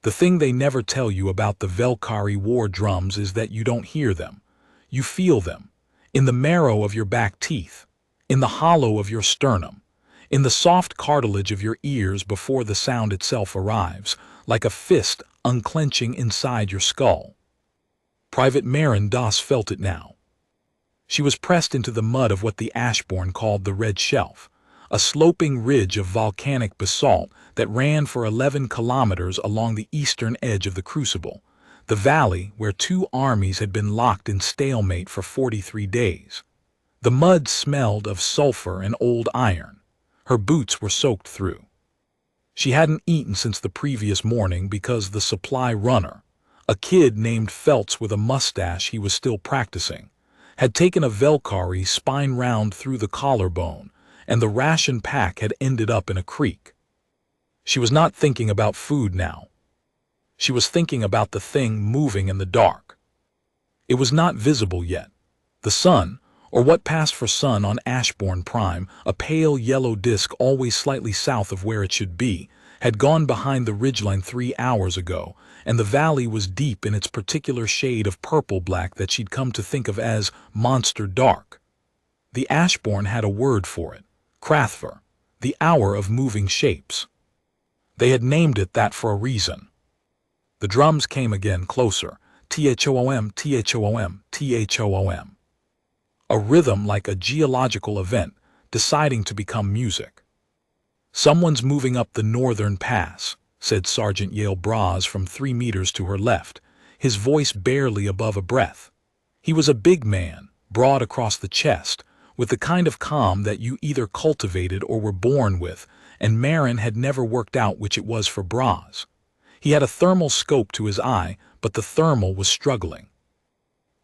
The thing they never tell you about the Velkari war drums is that you don't hear them. You feel them, in the marrow of your back teeth, in the hollow of your sternum, in the soft cartilage of your ears before the sound itself arrives, like a fist unclenching inside your skull. Private Marin Das felt it now. She was pressed into the mud of what the Ashborn called the Red Shelf, a sloping ridge of volcanic basalt that ran for 11 kilometers along the eastern edge of the Crucible, the valley where two armies had been locked in stalemate for 43 days. The mud smelled of sulfur and old iron. Her boots were soaked through. She hadn't eaten since the previous morning because the supply runner, a kid named Feltz with a mustache he was still practicing, had taken a Velkari spine round through the collarbone, and the ration pack had ended up in a creek. She was not thinking about food now. She was thinking about the thing moving in the dark. It was not visible yet. The sun, or what passed for sun on Ashborn Prime, a pale yellow disk always slightly south of where it should be, had gone behind the ridgeline 3 hours ago, and the valley was deep in its particular shade of purple-black that she'd come to think of as monster dark. The Ashborn had a word for it, Krathver, the hour of moving shapes. They had named it that for a reason. The drums came again closer, T-H-O-O-M, T-H-O-O-M, T-H-O-O-M. A rhythm like a geological event, deciding to become music. "Someone's moving up the northern pass," said Sergeant Yale Braz from 3 meters to her left, his voice barely above a breath. He was a big man, broad across the chest, with the kind of calm that you either cultivated or were born with, and Marin had never worked out which it was for Braz. He had a thermal scope to his eye, but the thermal was struggling.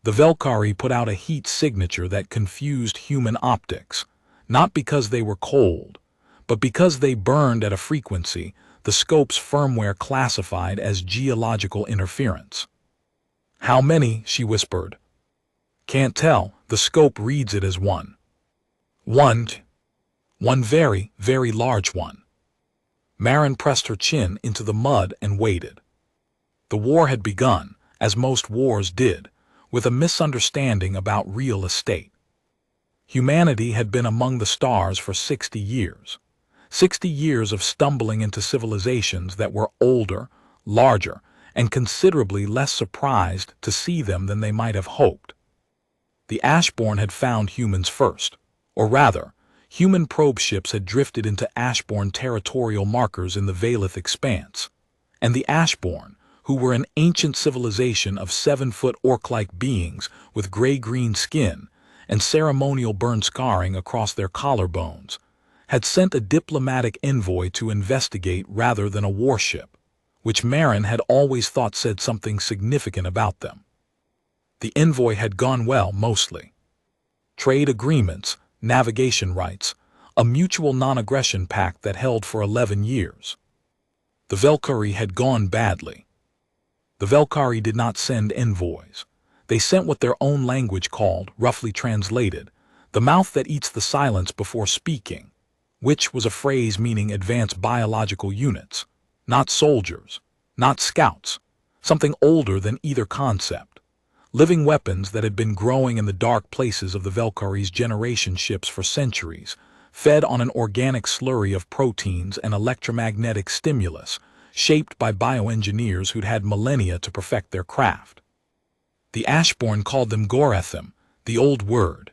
The Velkari put out a heat signature that confused human optics, not because they were cold, but because they burned at a frequency the scope's firmware classified as geological interference. "How many?" she whispered. "Can't tell. The scope reads it as one." "One. One very, very large one." Marin pressed her chin into the mud and waited. The war had begun, as most wars did, with a misunderstanding about real estate. Humanity had been among the stars for 60 years. 60 years of stumbling into civilizations that were older, larger, and considerably less surprised to see them than they might have hoped. The Ashborn had found humans first, or rather, human probe ships had drifted into Ashborn territorial markers in the Valith expanse, and the Ashborn, who were an ancient civilization of 7-foot orc-like beings with gray-green skin and ceremonial burn scarring across their collarbones, had sent a diplomatic envoy to investigate rather than a warship, which Marin had always thought said something significant about them. The envoy had gone well, mostly. Trade agreements, navigation rights, a mutual non-aggression pact that held for 11 years. The Velkari had gone badly. The Velkari did not send envoys. They sent what their own language called, roughly translated, the mouth that eats the silence before speaking, which was a phrase meaning advanced biological units, not soldiers, not scouts, something older than either concept. Living weapons that had been growing in the dark places of the Velkari's generation ships for centuries, fed on an organic slurry of proteins and electromagnetic stimulus, shaped by bioengineers who'd had millennia to perfect their craft. The Ashborn called them Gorethim, the old word.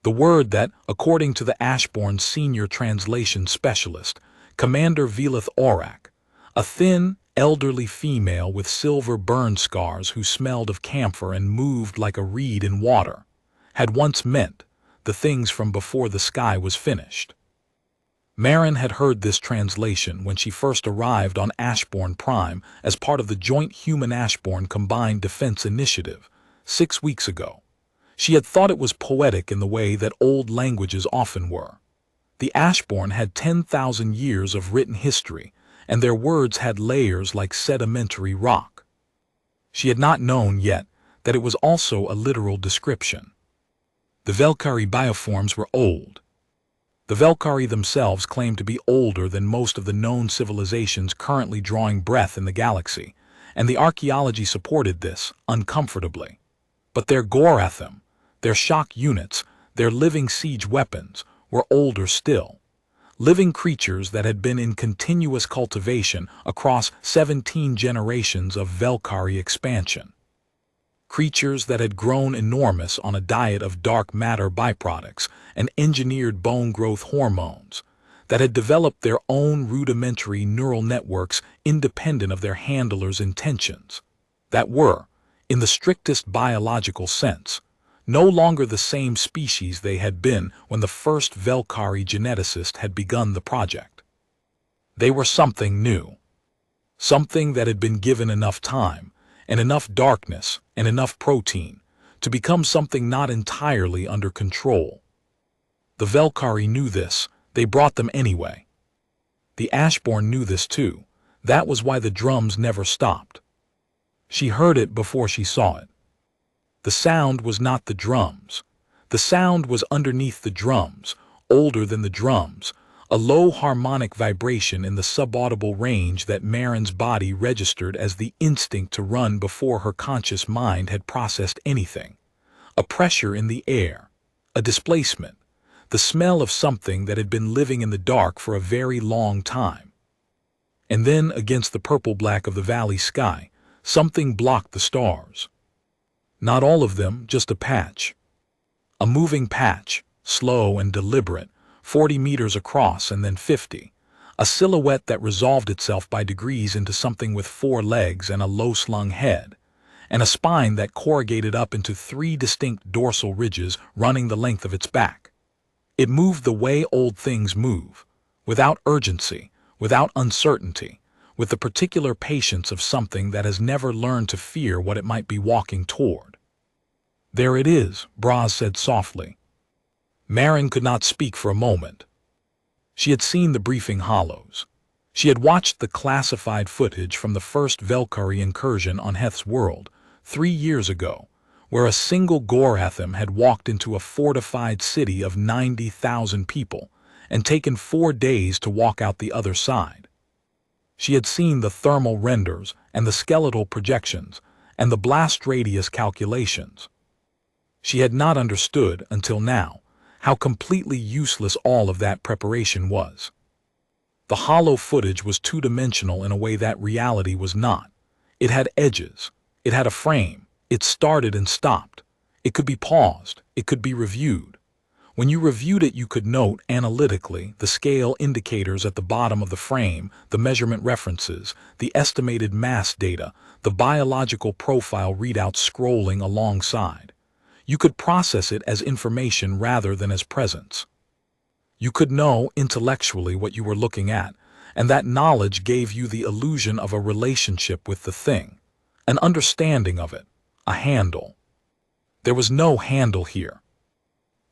The word that, according to the Ashborn senior translation specialist, Commander Velith Orak, a thin, elderly female with silver burn scars who smelled of camphor and moved like a reed in water, had once meant the things from before the sky was finished. Marin had heard this translation when she first arrived on Ashborn Prime as part of the joint Human-Ashborn Combined Defense Initiative 6 weeks ago. She had thought it was poetic in the way that old languages often were. The Ashborn had 10,000 years of written history, and their words had layers like sedimentary rock. She had not known yet that it was also a literal description. The Velkari bioforms were old. The Velkari themselves claim to be older than most of the known civilizations currently drawing breath in the galaxy, and the archaeology supported this uncomfortably. But their Gorathim, their shock units, their living siege weapons, were older still. Living creatures that had been in continuous cultivation across 17 generations of Velkari expansion. Creatures that had grown enormous on a diet of dark matter byproducts and engineered bone growth hormones, that had developed their own rudimentary neural networks independent of their handlers' intentions, that were, in the strictest biological sense, no longer the same species they had been when the first Velkari geneticist had begun the project. They were something new, something that had been given enough time, and enough darkness, and enough protein, to become something not entirely under control. The Velkari knew this, they brought them anyway. The Ashborn knew this too, that was why the drums never stopped. She heard it before she saw it. The sound was not the drums. The sound was underneath the drums, older than the drums, a low harmonic vibration in the subaudible range that Marin's body registered as the instinct to run before her conscious mind had processed anything. A pressure in the air, a displacement, the smell of something that had been living in the dark for a very long time. And then, against the purple-black of the valley sky, something blocked the stars. Not all of them, just a patch. A moving patch, slow and deliberate, 40 meters across and then 50. A silhouette that resolved itself by degrees into something with 4 legs and a low-slung head, and a spine that corrugated up into 3 distinct dorsal ridges running the length of its back. It moved the way old things move, without urgency, without uncertainty, with the particular patience of something that has never learned to fear what it might be walking toward. "There it is," Braz said softly. Marin could not speak for a moment. She had seen the briefing hollows. She had watched the classified footage from the first Velkari incursion on Heth's world, 3 years ago, where a single Gorathim had walked into a fortified city of 90,000 people and taken 4 days to walk out the other side. She had seen the thermal renders and the skeletal projections and the blast radius calculations. She had not understood, until now, how completely useless all of that preparation was. The hollow footage was two-dimensional in a way that reality was not. It had edges. It had a frame. It started and stopped. It could be paused. It could be reviewed. When you reviewed it, you could note analytically the scale indicators at the bottom of the frame, the measurement references, the estimated mass data, the biological profile readouts scrolling alongside. You could process it as information rather than as presence. You could know intellectually what you were looking at, and that knowledge gave you the illusion of a relationship with the thing, an understanding of it, a handle. There was no handle here.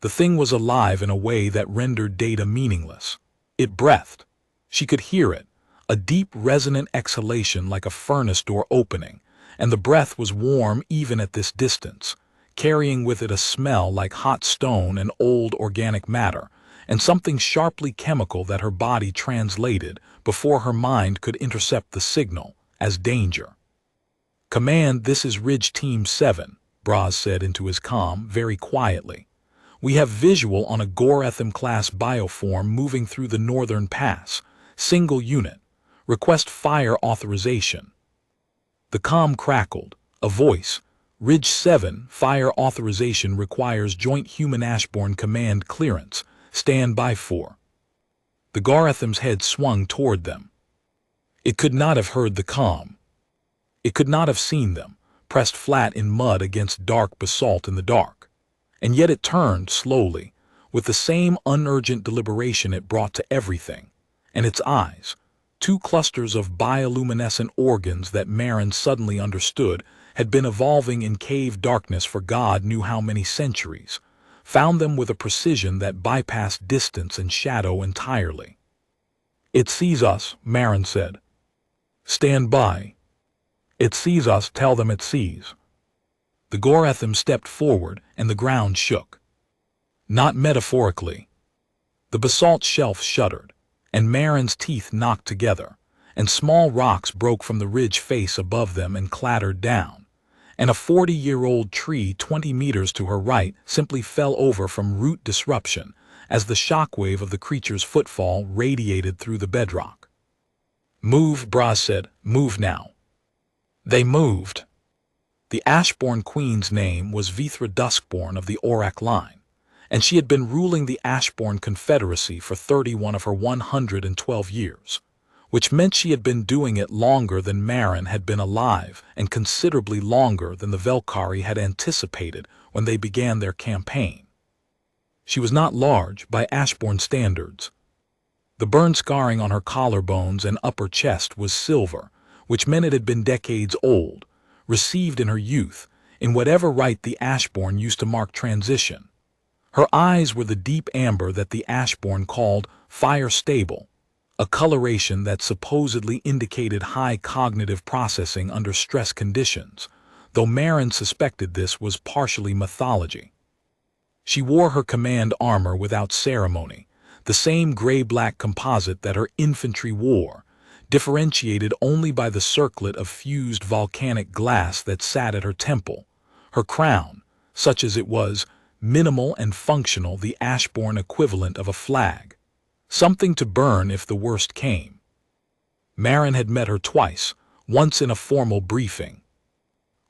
The thing was alive in a way that rendered data meaningless. It breathed. She could hear it, a deep resonant exhalation like a furnace door opening, and the breath was warm even at this distance, carrying with it a smell like hot stone and old organic matter, and something sharply chemical that her body translated before her mind could intercept the signal as danger. "Command, this is Ridge Team 7, Braz said into his comm very quietly. "We have visual on a Gorathim-class bioform moving through the northern pass. Single unit. Request fire authorization." The comm crackled. A voice. "Ridge 7, fire authorization requires joint human-Ashborn command clearance. Stand by for." The Gorathim's head swung toward them. It could not have heard the comm. It could not have seen them, pressed flat in mud against dark basalt in the dark. And yet it turned slowly, with the same unurgent deliberation it brought to everything, and its eyes, 2 clusters of bioluminescent organs that Marin suddenly understood had been evolving in cave darkness for God knew how many centuries, found them with a precision that bypassed distance and shadow entirely. "It sees us," Marin said. "Stand by." "It sees us, tell them it sees." The Gorathim stepped forward and the ground shook. Not metaphorically. The basalt shelf shuddered, and Marin's teeth knocked together, and small rocks broke from the ridge face above them and clattered down, and a 40-year-old tree 20 meters to her right simply fell over from root disruption as the shockwave of the creature's footfall radiated through the bedrock. "Move," Braz said. "Move now." They moved. The Ashborn Queen's name was Vithra Duskborn of the Orc line, and she had been ruling the Ashborn Confederacy for 31 of her 112 years, which meant she had been doing it longer than Marin had been alive and considerably longer than the Velkhari had anticipated when they began their campaign. She was not large by Ashborn standards. The burn scarring on her collarbones and upper chest was silver, which meant it had been decades old, received in her youth, in whatever rite the Ashborn used to mark transition. Her eyes were the deep amber that the Ashborn called fire stable, a coloration that supposedly indicated high cognitive processing under stress conditions, though Marin suspected this was partially mythology. She wore her command armor without ceremony, the same gray-black composite that her infantry wore, differentiated only by the circlet of fused volcanic glass that sat at her temple. Her crown, such as it was, minimal and functional, the Ashborn equivalent of a flag. Something to burn if the worst came. Marin had met her twice, once in a formal briefing.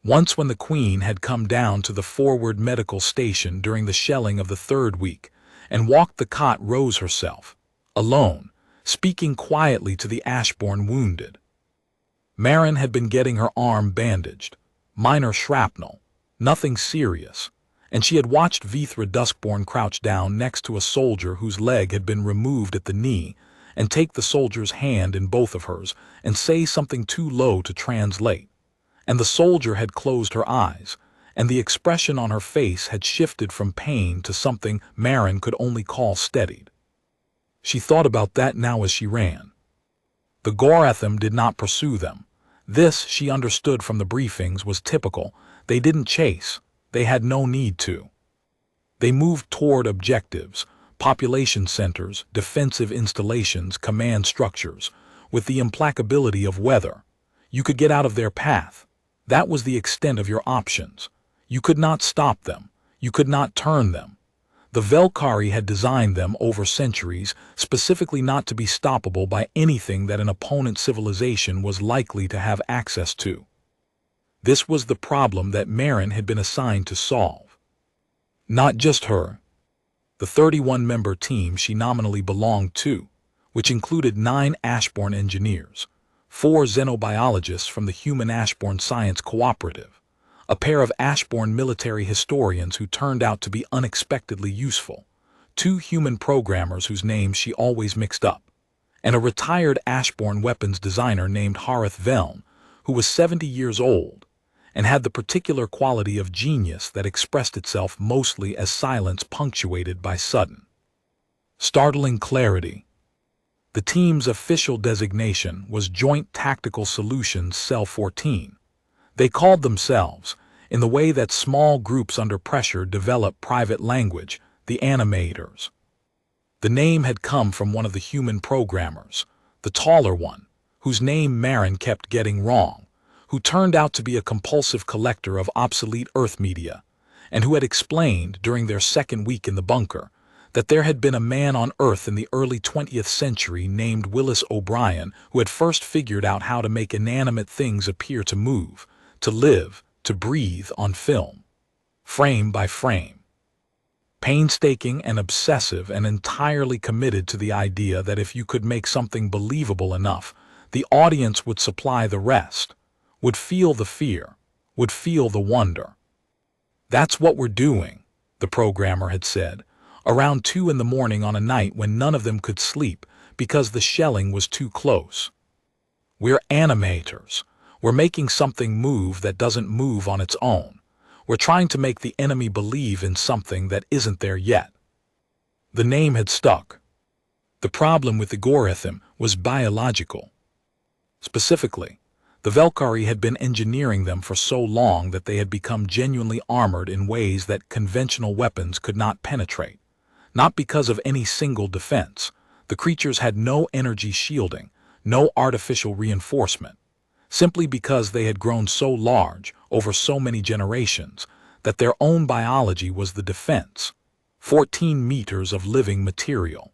Once when the Queen had come down to the forward medical station during the shelling of the third week, and walked the cot rows herself, alone, speaking quietly to the Ashborn wounded. Marin had been getting her arm bandaged, minor shrapnel, nothing serious, and she had watched Vithra Duskborn crouch down next to a soldier whose leg had been removed at the knee, and take the soldier's hand in both of hers and say something too low to translate. And the soldier had closed her eyes, and the expression on her face had shifted from pain to something Marin could only call steadied. She thought about that now as she ran. The Gorathim did not pursue them. This, she understood from the briefings, was typical. They didn't chase. They had no need to. They moved toward objectives, population centers, defensive installations, command structures, with the implacability of weather. You could get out of their path. That was the extent of your options. You could not stop them. You could not turn them. The Velkhari had designed them over centuries, specifically not to be stoppable by anything that an opponent civilization was likely to have access to. This was the problem that Marin had been assigned to solve. Not just her. The 31-member team she nominally belonged to, which included 9 Ashborn engineers, 4 xenobiologists from the Human Ashborn Science Cooperative, a pair of Ashborn military historians who turned out to be unexpectedly useful, 2 human programmers whose names she always mixed up, and a retired Ashborn weapons designer named Harith Veln, who was 70 years old, and had the particular quality of genius that expressed itself mostly as silence punctuated by sudden, startling clarity. The team's official designation was Joint Tactical Solutions Cell 14. They called themselves, in the way that small groups under pressure develop private language, the Animators. The name had come from one of the human programmers, the taller one, whose name Marin kept getting wrong, who turned out to be a compulsive collector of obsolete Earth media, and who had explained during their second week in the bunker that there had been a man on Earth in the early 20th century named Willis O'Brien who had first figured out how to make inanimate things appear to move, to live, to breathe on film, frame by frame. Painstaking and obsessive and entirely committed to the idea that if you could make something believable enough, the audience would supply the rest, would feel the fear, would feel the wonder. "That's what we're doing," the programmer had said, around 2 in the morning on a night when none of them could sleep because the shelling was too close. "We're animators. We're making something move that doesn't move on its own. We're trying to make the enemy believe in something that isn't there yet." The name had stuck. The problem with the Gorathim was biological. Specifically, the Velkhari had been engineering them for so long that they had become genuinely armored in ways that conventional weapons could not penetrate. Not because of any single defense. The creatures had no energy shielding, no artificial reinforcement, simply because they had grown so large over so many generations that their own biology was the defense. 14 meters of living material,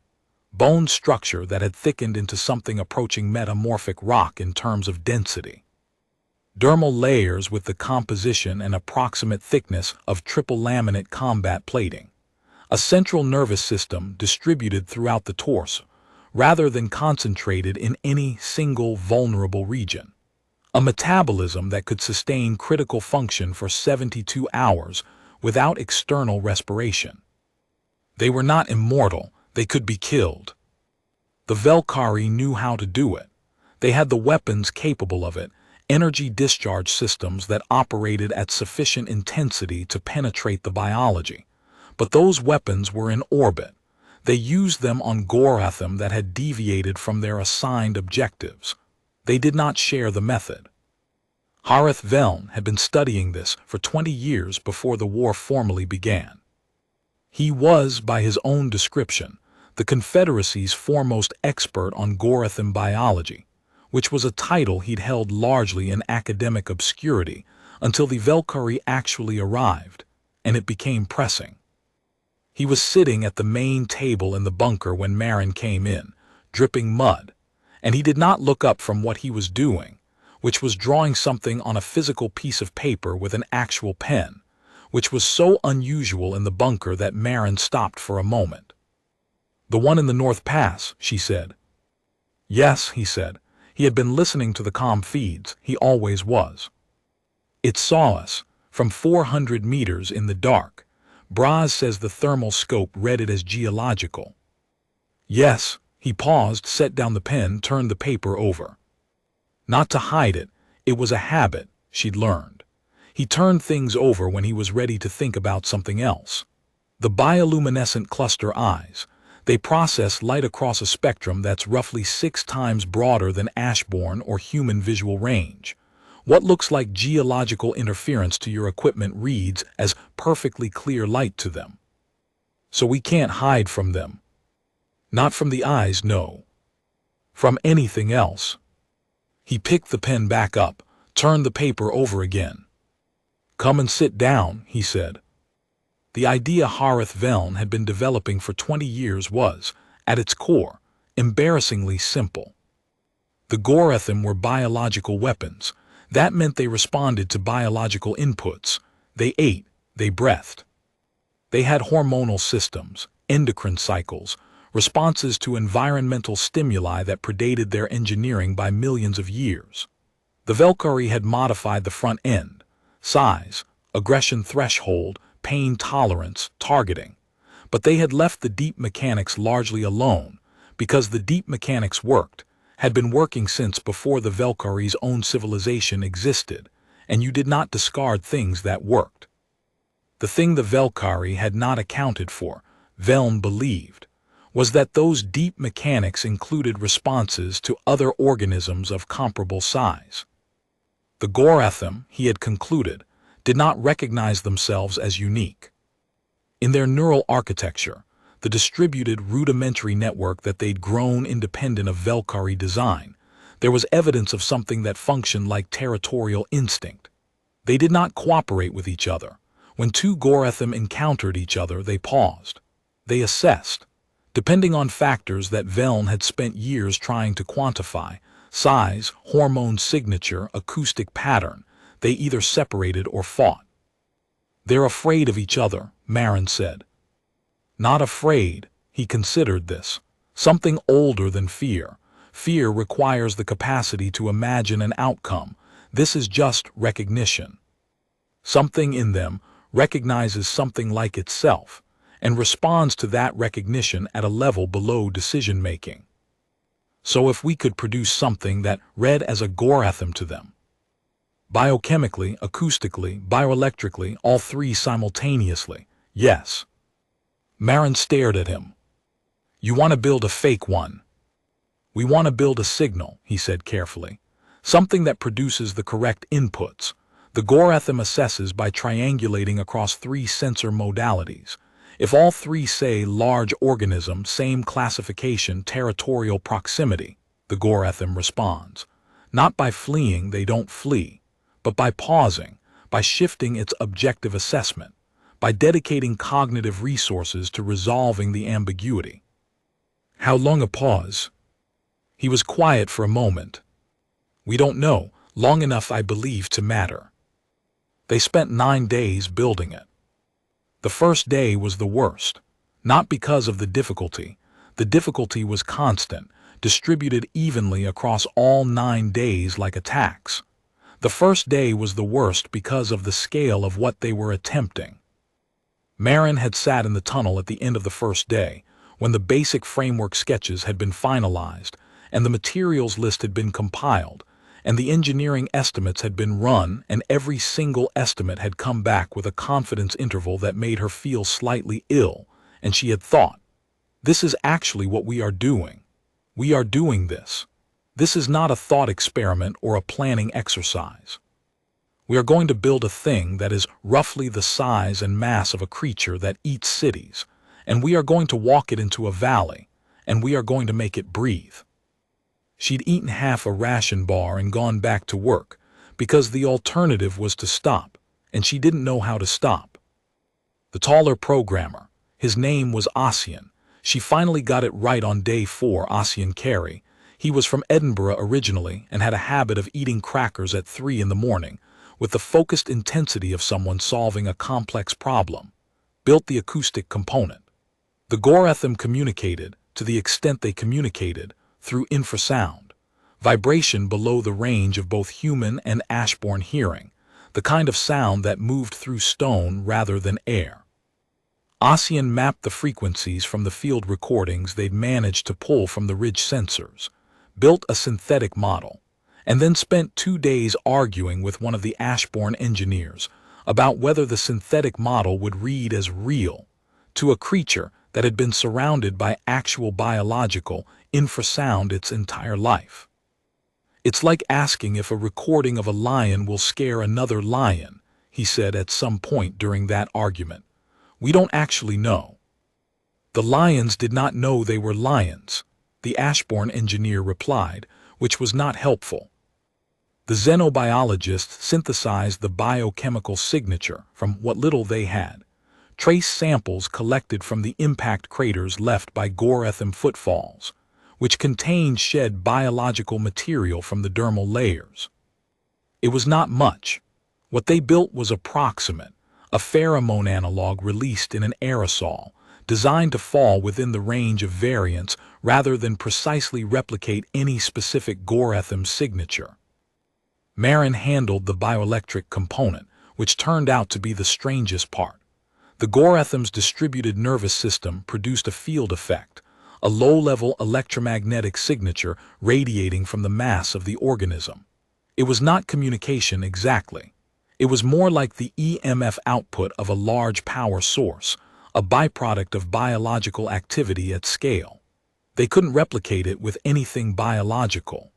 bone structure that had thickened into something approaching metamorphic rock in terms of density. Dermal layers with the composition and approximate thickness of triple laminate combat plating. A central nervous system distributed throughout the torso, rather than concentrated in any single vulnerable region. A metabolism that could sustain critical function for 72 hours without external respiration. They were not immortal, they could be killed. The Velkhari knew how to do it. They had the weapons capable of it, energy discharge systems that operated at sufficient intensity to penetrate the biology. But those weapons were in orbit. They used them on Gorathim that had deviated from their assigned objectives. They did not share the method. Harith Veln had been studying this for 20 years before the war formally began. He was, by his own description, the Confederacy's foremost expert on Gorathim biology, which was a title he'd held largely in academic obscurity until the Velkhari actually arrived, and it became pressing. He was sitting at the main table in the bunker when Marin came in, dripping mud, and he did not look up from what he was doing, which was drawing something on a physical piece of paper with an actual pen, which was so unusual in the bunker that Marin stopped for a moment. "The one in the North Pass," she said. "Yes," he said. He had been listening to the comm feeds, he always was. "It saw us, from 400 meters in the dark. Braz says the thermal scope read it as geological." "Yes." He paused, set down the pen, turned the paper over. Not to hide it, it was a habit, she'd learned. He turned things over when he was ready to think about something else. The bioluminescent cluster eyes. They process light across a spectrum that's roughly 6 times broader than Ashborn or human visual range. What looks like geological interference to your equipment reads as perfectly clear light to them. So we can't hide from them. Not from the eyes, no. From anything else. He picked the pen back up, turned the paper over again. "Come and sit down," he said. The idea Harith Veln had been developing for 20 years was, at its core, embarrassingly simple. The Gorathim were biological weapons. That meant they responded to biological inputs. They ate, they breathed. They had hormonal systems, endocrine cycles, responses to environmental stimuli that predated their engineering by millions of years. The Velkhari had modified the front end, size, aggression threshold, pain tolerance, targeting. But they had left the deep mechanics largely alone, because the deep mechanics worked, had been working since before the Velkhari's own civilization existed, and you did not discard things that worked. The thing the Velkhari had not accounted for, Veln believed, was that those deep mechanics included responses to other organisms of comparable size. The Gorathim, he had concluded, did not recognize themselves as unique. In their neural architecture, the distributed rudimentary network that they'd grown independent of Velkhari design, there was evidence of something that functioned like territorial instinct. They did not cooperate with each other. When 2 Gorathim encountered each other, they paused. They assessed. Depending on factors that Veln had spent years trying to quantify, size, hormone signature, acoustic pattern, they either separated or fought. "They're afraid of each other," Marin said. Not afraid, he considered this. Something older than fear. Fear requires the capacity to imagine an outcome. This is just recognition. Something in them recognizes something like itself and responds to that recognition at a level below decision-making. So if we could produce something that read as a Gorathim to them, biochemically, acoustically, bioelectrically, all 3 simultaneously, yes. Marin stared at him. "You want to build a fake one." "We want to build a signal," he said carefully. "Something that produces the correct inputs. The Gorathim assesses by triangulating across 3 sensor modalities. If all three say large organism, same classification, territorial proximity, the Gorethim responds. Not by fleeing, they don't flee, but by pausing, by shifting its objective assessment, by dedicating cognitive resources to resolving the ambiguity. How long a pause? He was quiet for a moment. We don't know, long enough, I believe, to matter. They spent 9 days building it. The first day was the worst, not because of the difficulty. The difficulty was constant, distributed evenly across all 9 days like a tax. The first day was the worst because of the scale of what they were attempting. Marin had sat in the tunnel at the end of the first day, when the basic framework sketches had been finalized, and the materials list had been compiled, and the engineering estimates had been run, and every single estimate had come back with a confidence interval that made her feel slightly ill, and she had thought, this is actually what we are doing. We are doing this. This is not a thought experiment or a planning exercise. We are going to build a thing that is roughly the size and mass of a creature that eats cities, and we are going to walk it into a valley, and we are going to make it breathe. She'd eaten half a ration bar and gone back to work, because the alternative was to stop, and she didn't know how to stop. The taller programmer, his name was Ossian. She finally got it right on day 4, Ossian Carey. He was from Edinburgh originally and had a habit of eating crackers at 3 in the morning, with the focused intensity of someone solving a complex problem. Built the acoustic component. The Gorethim communicated, to the extent they communicated, through infrasound, vibration below the range of both human and Ashborn hearing, the kind of sound that moved through stone rather than air. Ossian mapped the frequencies from the field recordings they'd managed to pull from the ridge sensors, built a synthetic model, and then spent 2 days arguing with one of the Ashborn engineers about whether the synthetic model would read as real to a creature that had been surrounded by actual biological infrasound its entire life. It's like asking if a recording of a lion will scare another lion, he said at some point during that argument. We don't actually know. The lions did not know they were lions, the Ashborn engineer replied, which was not helpful. The xenobiologists synthesized the biochemical signature from what little they had, trace samples collected from the impact craters left by Gorethim footfalls, which contained shed biological material from the dermal layers. It was not much. What they built was approximate, a pheromone analog released in an aerosol, designed to fall within the range of variance rather than precisely replicate any specific Gorethim signature. Marin handled the bioelectric component, which turned out to be the strangest part. The Gorethim's distributed nervous system produced a field effect, a low-level electromagnetic signature radiating from the mass of the organism. It was not communication exactly. It was more like the EMF output of a large power source, a byproduct of biological activity at scale. They couldn't replicate it with anything biological.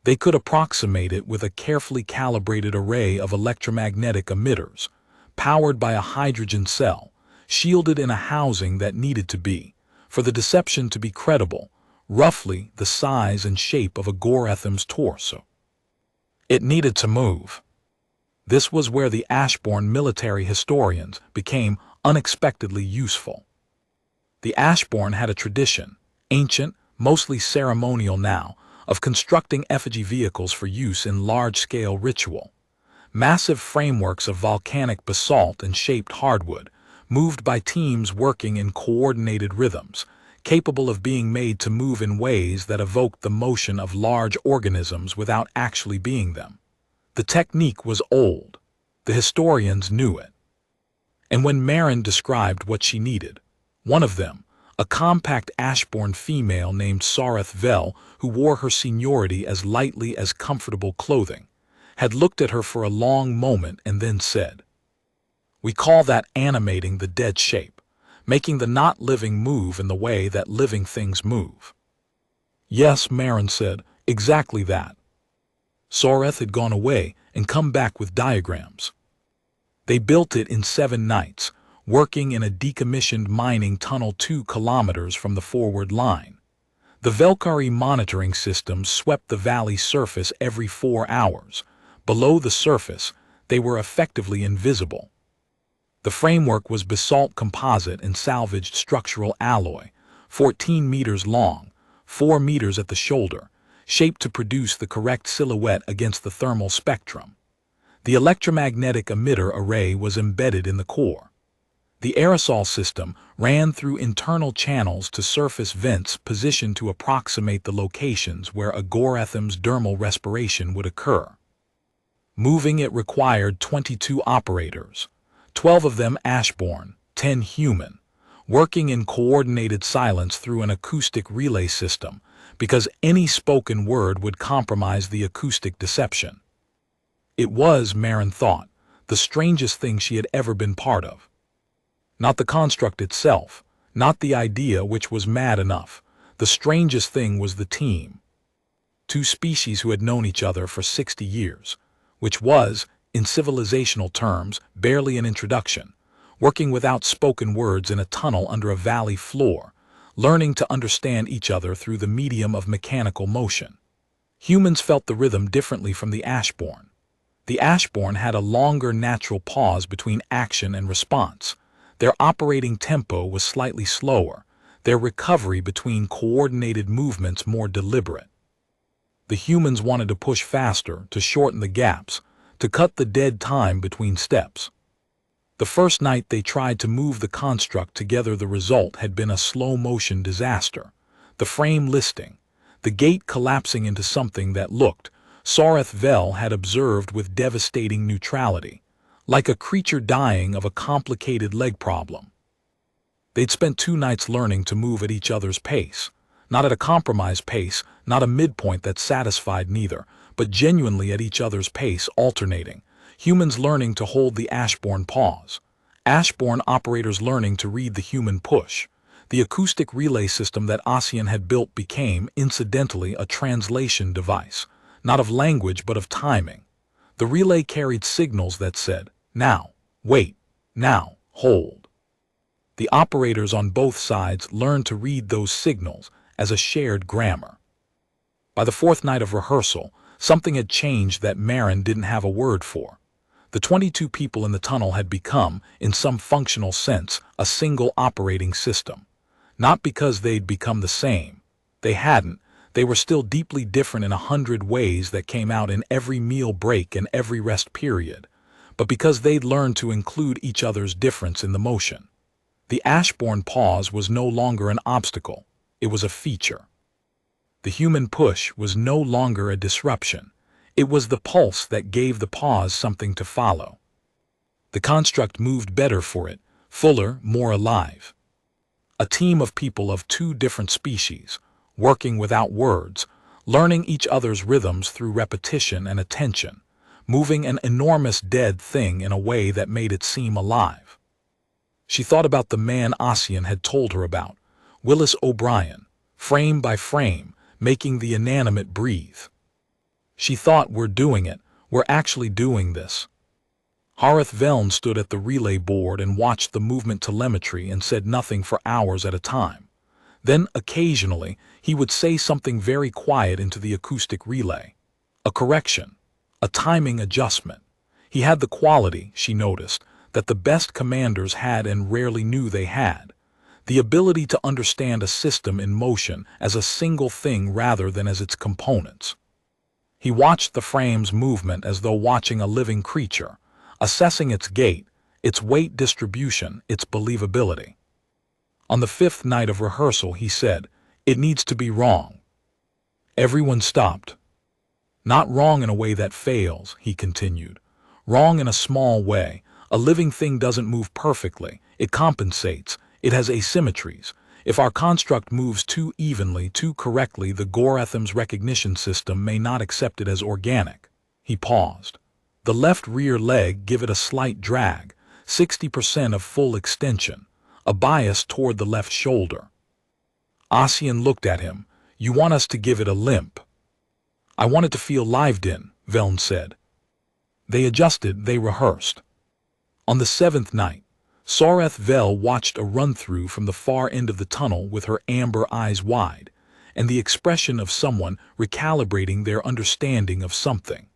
They could approximate it with a carefully calibrated array of electromagnetic emitters, powered by a hydrogen cell, shielded in a housing that needed to be, for the deception to be credible, roughly the size and shape of a Gorethim's torso. It needed to move. This was where the Ashborn military historians became unexpectedly useful. The Ashborn had a tradition, ancient, mostly ceremonial now, of constructing effigy vehicles for use in large-scale ritual. Massive frameworks of volcanic basalt and shaped hardwood, moved by teams working in coordinated rhythms, capable of being made to move in ways that evoked the motion of large organisms without actually being them. The technique was old. The historians knew it. And when Marin described what she needed, one of them, a compact Ashborn female named Sareth Vel, who wore her seniority as lightly as comfortable clothing, had looked at her for a long moment and then said, "We call that animating the dead shape, making the not-living move in the way that living things move." "Yes," Marin said, "exactly that." Sareth had gone away and come back with diagrams. They built it in 7 nights, working in a decommissioned mining tunnel 2 kilometers from the forward line. The Velkari monitoring system swept the valley's surface every 4 hours. Below the surface, they were effectively invisible. The framework was basalt composite and salvaged structural alloy, 14 meters long, 4 meters at the shoulder, shaped to produce the correct silhouette against the thermal spectrum. The electromagnetic emitter array was embedded in the core. The aerosol system ran through internal channels to surface vents positioned to approximate the locations where a Gorethem's dermal respiration would occur. Moving it required 22 operators, 12 of them Ashborn, 10 human, working in coordinated silence through an acoustic relay system, because any spoken word would compromise the acoustic deception. It was, Marin thought, the strangest thing she had ever been part of. Not the construct itself, not the idea, which was mad enough. The strangest thing was the team. 2 species who had known each other for 60 years, which was, in civilizational terms, barely an introduction, working without spoken words in a tunnel under a valley floor, learning to understand each other through the medium of mechanical motion. Humans felt the rhythm differently from the Ashborn. The Ashborn had a longer natural pause between action and response. Their operating tempo was slightly slower, their recovery between coordinated movements more deliberate. The humans wanted to push faster, to shorten the gaps, to cut the dead time between steps. The first night they tried to move the construct together, the result had been a slow-motion disaster. The frame listing, the gate collapsing into something that looked, Soreth Vel had observed with devastating neutrality, like a creature dying of a complicated leg problem. They'd spent 2 nights learning to move at each other's pace, not at a compromised pace, not a midpoint that satisfied neither, but genuinely at each other's pace, alternating. Humans learning to hold the Ashborn pause. Ashborn operators learning to read the human push. The acoustic relay system that Ossian had built became, incidentally, a translation device, not of language but of timing. The relay carried signals that said, now, wait, now, hold. The operators on both sides learned to read those signals as a shared grammar. By the 4th night of rehearsal, something had changed that Marin didn't have a word for. The 22 people in the tunnel had become, in some functional sense, a single operating system. Not because they'd become the same. They hadn't. They were still deeply different in 100 ways that came out in every meal break and every rest period, but because they'd learned to include each other's difference in the motion. The Ashborn pause was no longer an obstacle. It was a feature. The human push was no longer a disruption. It was the pulse that gave the pause something to follow. The construct moved better for it, fuller, more alive. A team of people of 2 different species, working without words, learning each other's rhythms through repetition and attention, moving an enormous dead thing in a way that made it seem alive. She thought about the man Ossian had told her about, Willis O'Brien, frame by frame, making the inanimate breathe. She thought, we're doing it, we're actually doing this. Hareth Veln stood at the relay board and watched the movement telemetry and said nothing for hours at a time. Then, occasionally, he would say something very quiet into the acoustic relay. A correction, a timing adjustment. He had the quality, she noticed, that the best commanders had and rarely knew they had. The ability to understand a system in motion as a single thing rather than as its components. He watched the frame's movement as though watching a living creature, assessing its gait, its weight distribution, its believability. On the 5th night of rehearsal, he said, "It needs to be wrong." Everyone stopped. "Not wrong in a way that fails," he continued. "Wrong in a small way. A living thing doesn't move perfectly. It compensates. It has asymmetries. If our construct moves too evenly, too correctly, the Gorethem's recognition system may not accept it as organic." He paused. "The left rear leg, give it a slight drag, 60% of full extension, a bias toward the left shoulder." Ossian looked at him. "You want us to give it a limp?" "I want it to feel lived in," Veln said. They adjusted, they rehearsed. On the 7th night, Soreth Vel watched a run-through from the far end of the tunnel with her amber eyes wide, and the expression of someone recalibrating their understanding of something.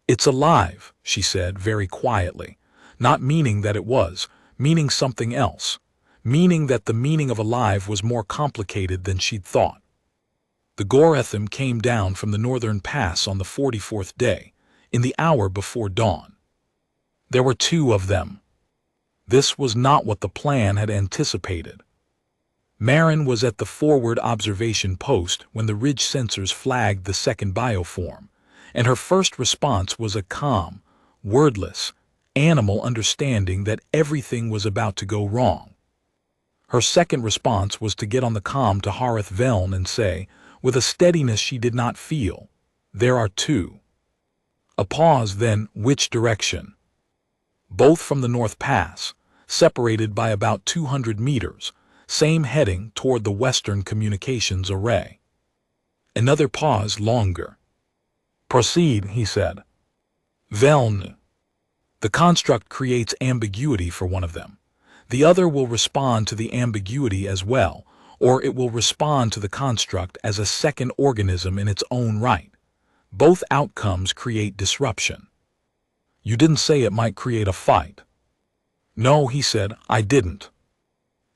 "It's alive," she said very quietly, not meaning that it was, meaning something else, meaning that the meaning of alive was more complicated than she'd thought. The Gorethim came down from the northern pass on the 44th day, in the hour before dawn. There were 2 of them. This was not what the plan had anticipated. Marin was at the forward observation post when the ridge sensors flagged the second bioform, and her first response was a calm, wordless, animal understanding that everything was about to go wrong. Her second response was to get on the comm to Harith Veln and say, with a steadiness she did not feel, "There are 2. A pause, then, which direction? Both from the North Pass, separated by about 200 meters, same heading toward the Western Communications Array. Another pause, longer. "Proceed," he said. "Veln." The construct creates ambiguity for one of them. The other will respond to the ambiguity as well, or it will respond to the construct as a second organism in its own right. Both outcomes create disruption. "You didn't say it might create a fight." "No," he said, "I didn't."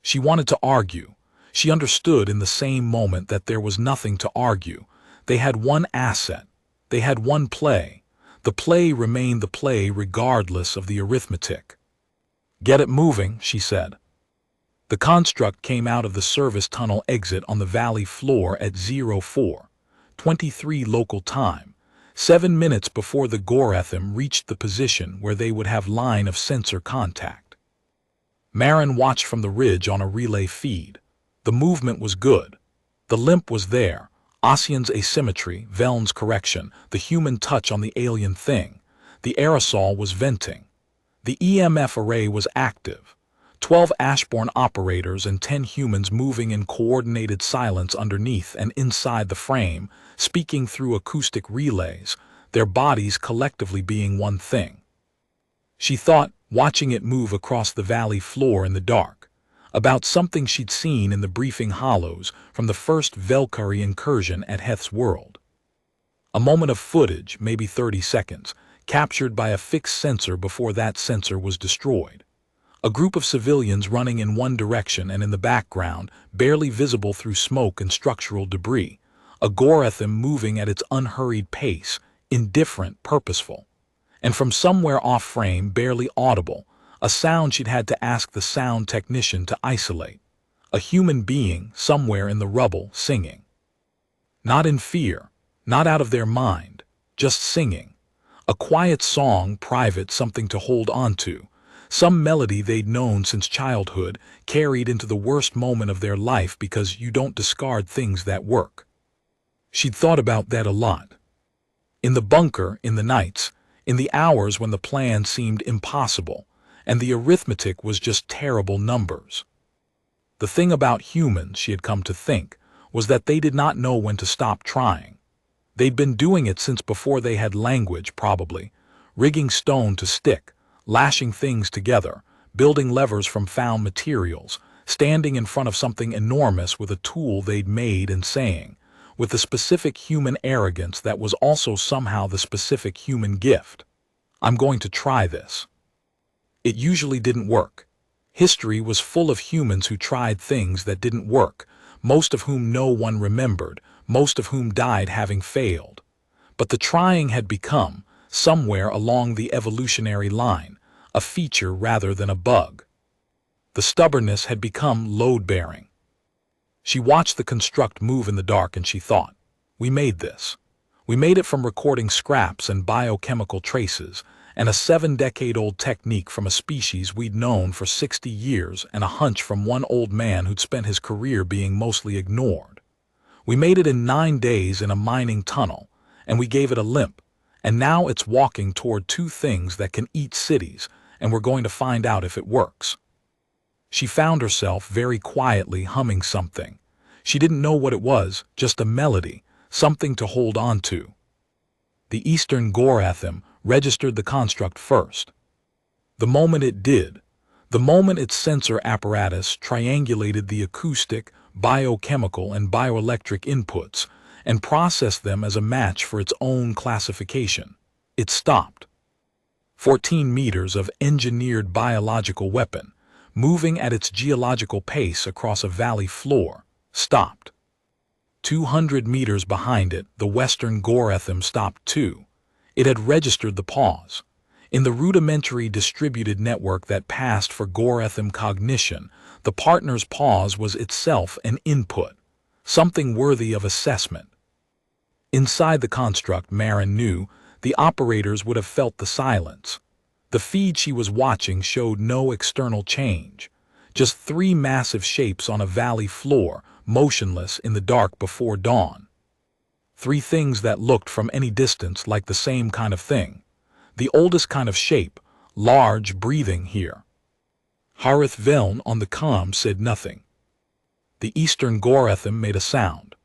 She wanted to argue. She understood in the same moment that there was nothing to argue. They had one asset. They had one play. The play remained the play regardless of the arithmetic. "Get it moving," she said. The construct came out of the service tunnel exit on the valley floor at 04:23 local time, 7 minutes before the Gorethim reached the position where they would have line of sensor contact. Marin watched from the ridge on a relay feed. The movement was good. The limp was there. Ossian's asymmetry, Veln's correction, the human touch on the alien thing. The aerosol was venting. The EMF array was active. 12 Ashborn operators and 10 humans moving in coordinated silence underneath and inside the frame, speaking through acoustic relays, their bodies collectively being one thing. She thought, watching it move across the valley floor in the dark, about something she'd seen in the briefing hollows from the first Velkari incursion at Heth's world. A moment of footage, maybe 30 seconds, captured by a fixed sensor before that sensor was destroyed. A group of civilians running in one direction and in the background, barely visible through smoke and structural debris. A Gorethim moving at its unhurried pace, indifferent, purposeful. And from somewhere off-frame, barely audible, a sound she'd had to ask the sound technician to isolate. A human being, somewhere in the rubble, singing. Not in fear, not out of their mind, just singing. A quiet song, private, something to hold on to. Some melody they'd known since childhood, carried into the worst moment of their life because you don't discard things that work. She'd thought about that a lot. In the bunker, in the nights, in the hours when the plan seemed impossible, and the arithmetic was just terrible numbers. The thing about humans, she had come to think, was that they did not know when to stop trying. They'd been doing it since before they had language, probably, rigging stone to stick, lashing things together, building levers from found materials, standing in front of something enormous with a tool they'd made and saying, with the specific human arrogance that was also somehow the specific human gift, "I'm going to try this." It usually didn't work. History was full of humans who tried things that didn't work, most of whom no one remembered, most of whom died having failed. But the trying had become, somewhere along the evolutionary line, a feature rather than a bug. The stubbornness had become load-bearing. She watched the construct move in the dark and she thought, "We made this. We made it from recording scraps and biochemical traces, and a 7-decade-old technique from a species we'd known for 60 years and a hunch from one old man who'd spent his career being mostly ignored. We made it in 9 days in a mining tunnel, and we gave it a limp, and now it's walking toward 2 things that can eat cities, and we're going to find out if it works." She found herself very quietly humming something. She didn't know what it was, just a melody, something to hold on to. The Eastern Gorethim registered the construct first. The moment it did, The moment its sensor apparatus triangulated the acoustic, biochemical, and bioelectric inputs and processed them as a match for its own classification, it stopped. 14 meters of engineered biological weapon, moving at its geological pace across a valley floor, stopped. 200 meters behind it, the Western Gorethum stopped too. It had registered the pause. In the rudimentary distributed network that passed for Gorethum cognition, the partner's pause was itself an input, something worthy of assessment. Inside the construct, Marin knew, the operators would have felt the silence. The feed she was watching showed no external change, just three massive shapes on a valley floor, motionless in the dark before dawn. Three things that looked from any distance like the same kind of thing. The oldest kind of shape, large, breathing here. Harith Veln on the comm said nothing. The Eastern Gorethum made a sound.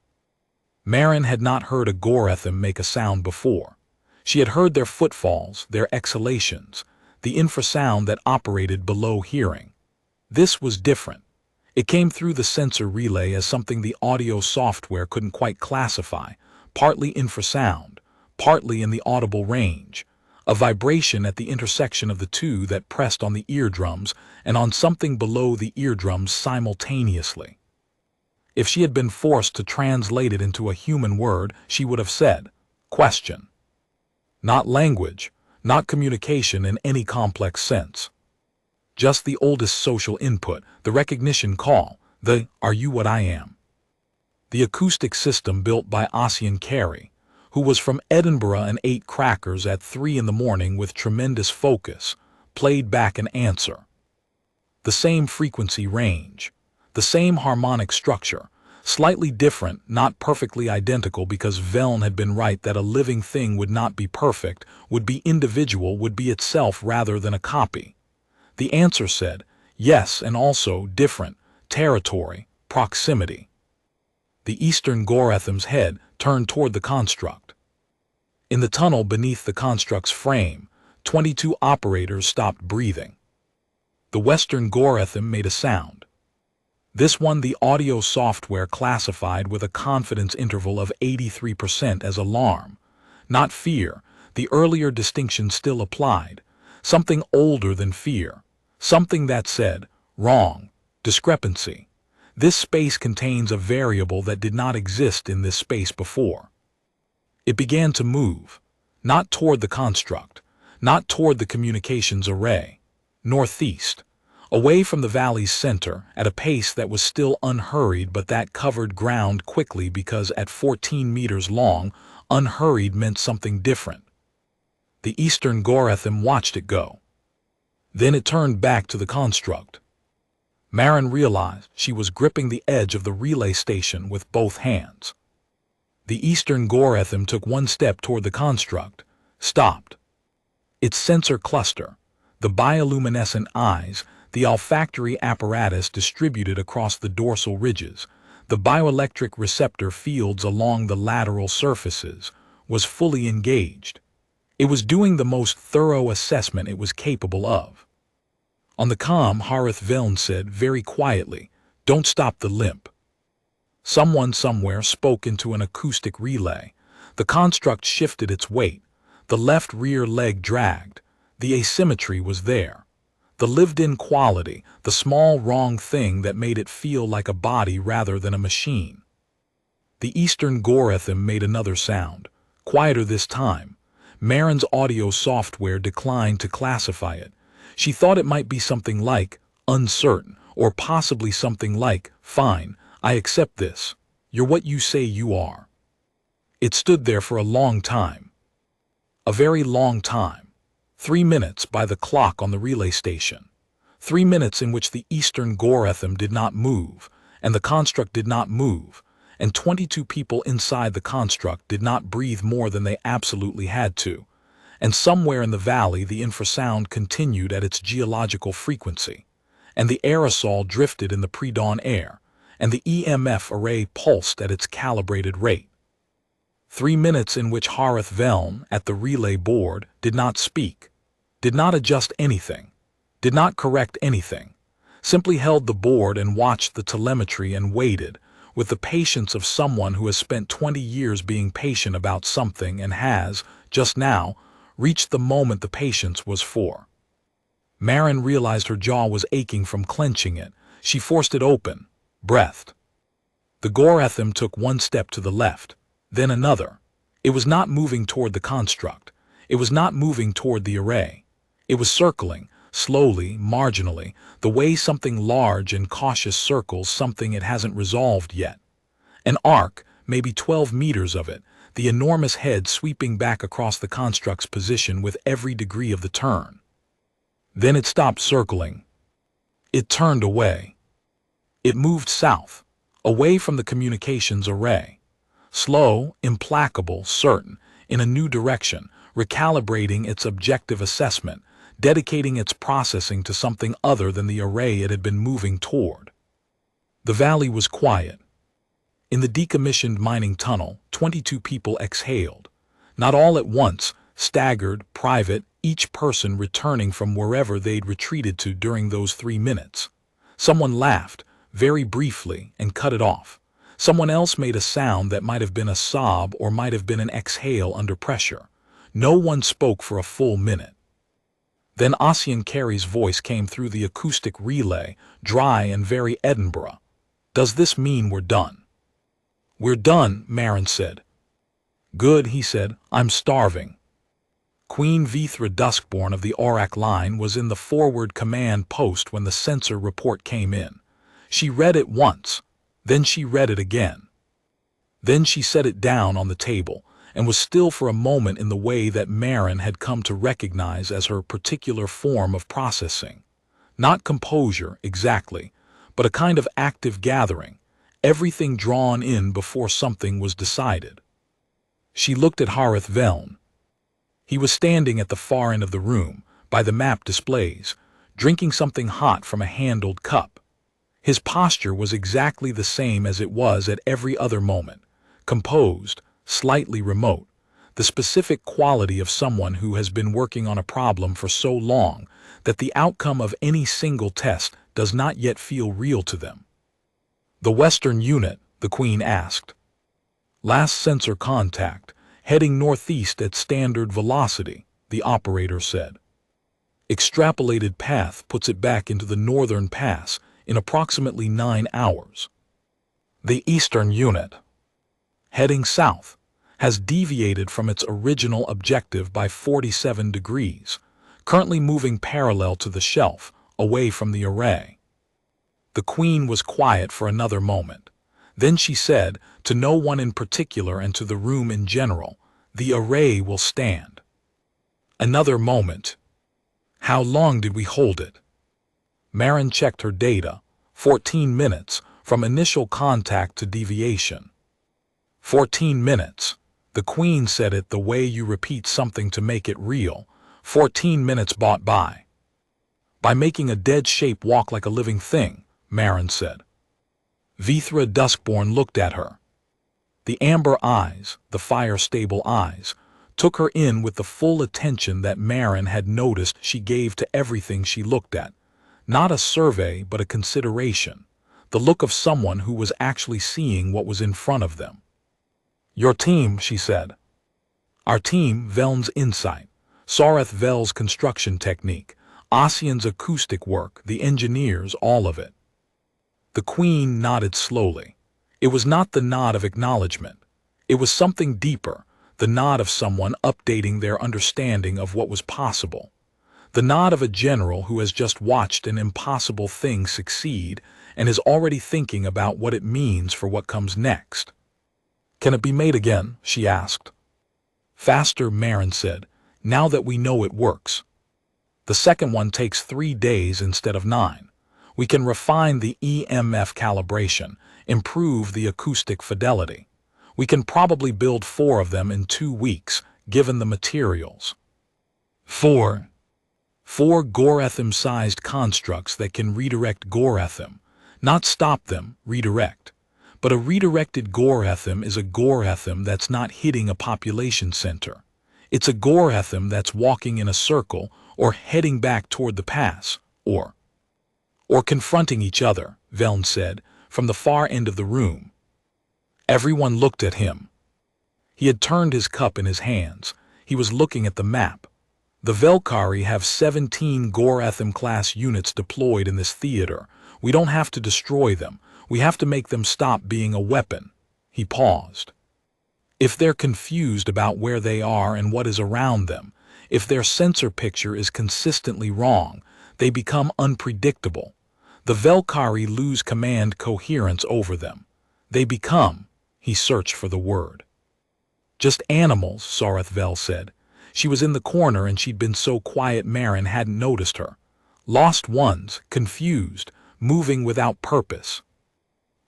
Marin had not heard a Gorethum make a sound before. She had heard their footfalls, their exhalations, the infrasound that operated below hearing. This was different. It came through the sensor relay as something the audio software couldn't quite classify, partly infrasound, partly in the audible range, a vibration at the intersection of the two that pressed on the eardrums and on something below the eardrums simultaneously. If she had been forced to translate it into a human word, she would have said, question. Not language, not communication in any complex sense. Just the oldest social input, the recognition call, the "Are you what I am?" The acoustic system built by Ossian Carey, who was from Edinburgh and ate crackers at 3 in the morning with tremendous focus, played back an answer. The same frequency range, the same harmonic structure, slightly different, not perfectly identical because Veln had been right that a living thing would not be perfect, would be individual, would be itself rather than a copy. The answer said, yes, and also different, territory, proximity. The Eastern Gorethum's head turned toward the construct. In the tunnel beneath the construct's frame, 22 operators stopped breathing. The Western Gorethum made a sound. This one the audio software classified with a confidence interval of 83% as alarm, not fear. The earlier distinction still applied, something older than fear, something that said, wrong, discrepancy. This space contains a variable that did not exist in this space before. It began to move, not toward the construct, not toward the communications array, northeast, away from the valley's center at a pace that was still unhurried but that covered ground quickly because at 14 meters long, unhurried meant something different. The Eastern Gorethum watched it go. Then it turned back to the construct. Marin realized she was gripping the edge of the relay station with both hands. The Eastern Gorethum took one step toward the construct, stopped. Its sensor cluster, the bioluminescent eyes, the olfactory apparatus distributed across the dorsal ridges, the bioelectric receptor fields along the lateral surfaces, was fully engaged. It was doing the most thorough assessment it was capable of. On the comm, Harith Veln said very quietly, "Don't stop the limp." Someone somewhere spoke into an acoustic relay. The construct shifted its weight. The left rear leg dragged. The asymmetry was there. The lived-in quality, the small wrong thing that made it feel like a body rather than a machine. The Eastern Gorethum made another sound, quieter this time. Marin's audio software declined to classify it. She thought it might be something like, uncertain, or possibly something like, fine, I accept this. You're what you say you are. It stood there for a long time. A very long time. 3 minutes by the clock on the relay station. 3 minutes in which the Eastern Gorethum did not move, and the construct did not move, and 22 people inside the construct did not breathe more than they absolutely had to, and somewhere in the valley the infrasound continued at its geological frequency, and the aerosol drifted in the pre-dawn air, and the EMF array pulsed at its calibrated rate. 3 minutes in which Harith Veln, at the relay board, did not speak, did not adjust anything, did not correct anything, simply held the board and watched the telemetry and waited, with the patience of someone who has spent 20 years being patient about something and has, just now, reached the moment the patience was for. Marin realized her jaw was aching from clenching it. She forced it open, breathed. The Gorethim took one step to the left, then another. It was not moving toward the construct. It was not moving toward the array. It was circling, slowly, marginally, the way something large and cautious circles something it hasn't resolved yet. An arc, maybe 12 meters of it, the enormous head sweeping back across the construct's position with every degree of the turn. Then it stopped circling. It turned away. It moved south, away from the communications array. Slow, implacable, certain, in a new direction, recalibrating its objective assessment, dedicating its processing to something other than the array it had been moving toward. The valley was quiet. In the decommissioned mining tunnel, 22 people exhaled. Not all at once, staggered, private, each person returning from wherever they'd retreated to during those 3 minutes. Someone laughed, very briefly, and cut it off. Someone else made a sound that might have been a sob or might have been an exhale under pressure. No one spoke for a full minute. Then Ossian Carey's voice came through the acoustic relay, dry and very Edinburgh. "Does this mean we're done?" "We're done," Marin said. "Good," he said. "I'm starving." Queen Vithra Duskborn of the Orac line was in the forward command post when the sensor report came in. She read it once, then she read it again. Then she set it down on the table, and was still for a moment in the way that Marin had come to recognize as her particular form of processing. Not composure, exactly, but a kind of active gathering, everything drawn in before something was decided. She looked at Harith Veln. He was standing at the far end of the room, by the map displays, drinking something hot from a handled cup. His posture was exactly the same as it was at every other moment, composed, slightly remote, the specific quality of someone who has been working on a problem for so long that the outcome of any single test does not yet feel real to them. "The Western unit?" the Queen asked. "Last sensor contact, heading northeast at standard velocity," the operator said. "Extrapolated path puts it back into the northern pass in approximately 9 hours. The Eastern unit, heading south, has deviated from its original objective by 47 degrees, currently moving parallel to the shelf, away from the array." The Queen was quiet for another moment. Then she said, to no one in particular and to the room in general, "The array will stand." Another moment. "How long did we hold it?" Marin checked her data. 14 minutes, from initial contact to deviation. 14 minutes. The Queen said it the way you repeat something to make it real. 14 minutes bought by. "By making a dead shape walk like a living thing," Marin said. Vithra Duskborn looked at her. The amber eyes, the fire-stable eyes, took her in with the full attention that Marin had noticed she gave to everything she looked at. Not a survey, but a consideration. The look of someone who was actually seeing what was in front of them. "Your team," she said. "Our team, Veln's insight, Sareth Vel's construction technique, Ossian's acoustic work, the engineers, all of it." The Queen nodded slowly. It was not the nod of acknowledgement. It was something deeper, the nod of someone updating their understanding of what was possible. The nod of a general who has just watched an impossible thing succeed and is already thinking about what it means for what comes next. "Can it be made again?" she asked. "Faster," Marin said, "now that we know it works. The second one takes 3 days instead of 9. We can refine the EMF calibration, improve the acoustic fidelity. We can probably build 4 of them in 2 weeks, given the materials." 4 Gorethim-sized constructs that can redirect Gorethim, not stop them, redirect. But a redirected Gorethim is a Gorethim that's not hitting a population center. It's a Gorethim that's walking in a circle or heading back toward the pass, Or confronting each other, Veln said, from the far end of the room. Everyone looked at him. He had turned his cup in his hands. He was looking at the map. The Velkari have 17 Goretham-class units deployed in this theater. We don't have to destroy them. We have to make them stop being a weapon. He paused. If they're confused about where they are and what is around them, if their sensor picture is consistently wrong, they become unpredictable. The Velkari lose command coherence over them. They become, he searched for the word. Just animals, Sareth Vel said. She was in the corner and she'd been so quiet Marin hadn't noticed her. Lost ones, confused, moving without purpose.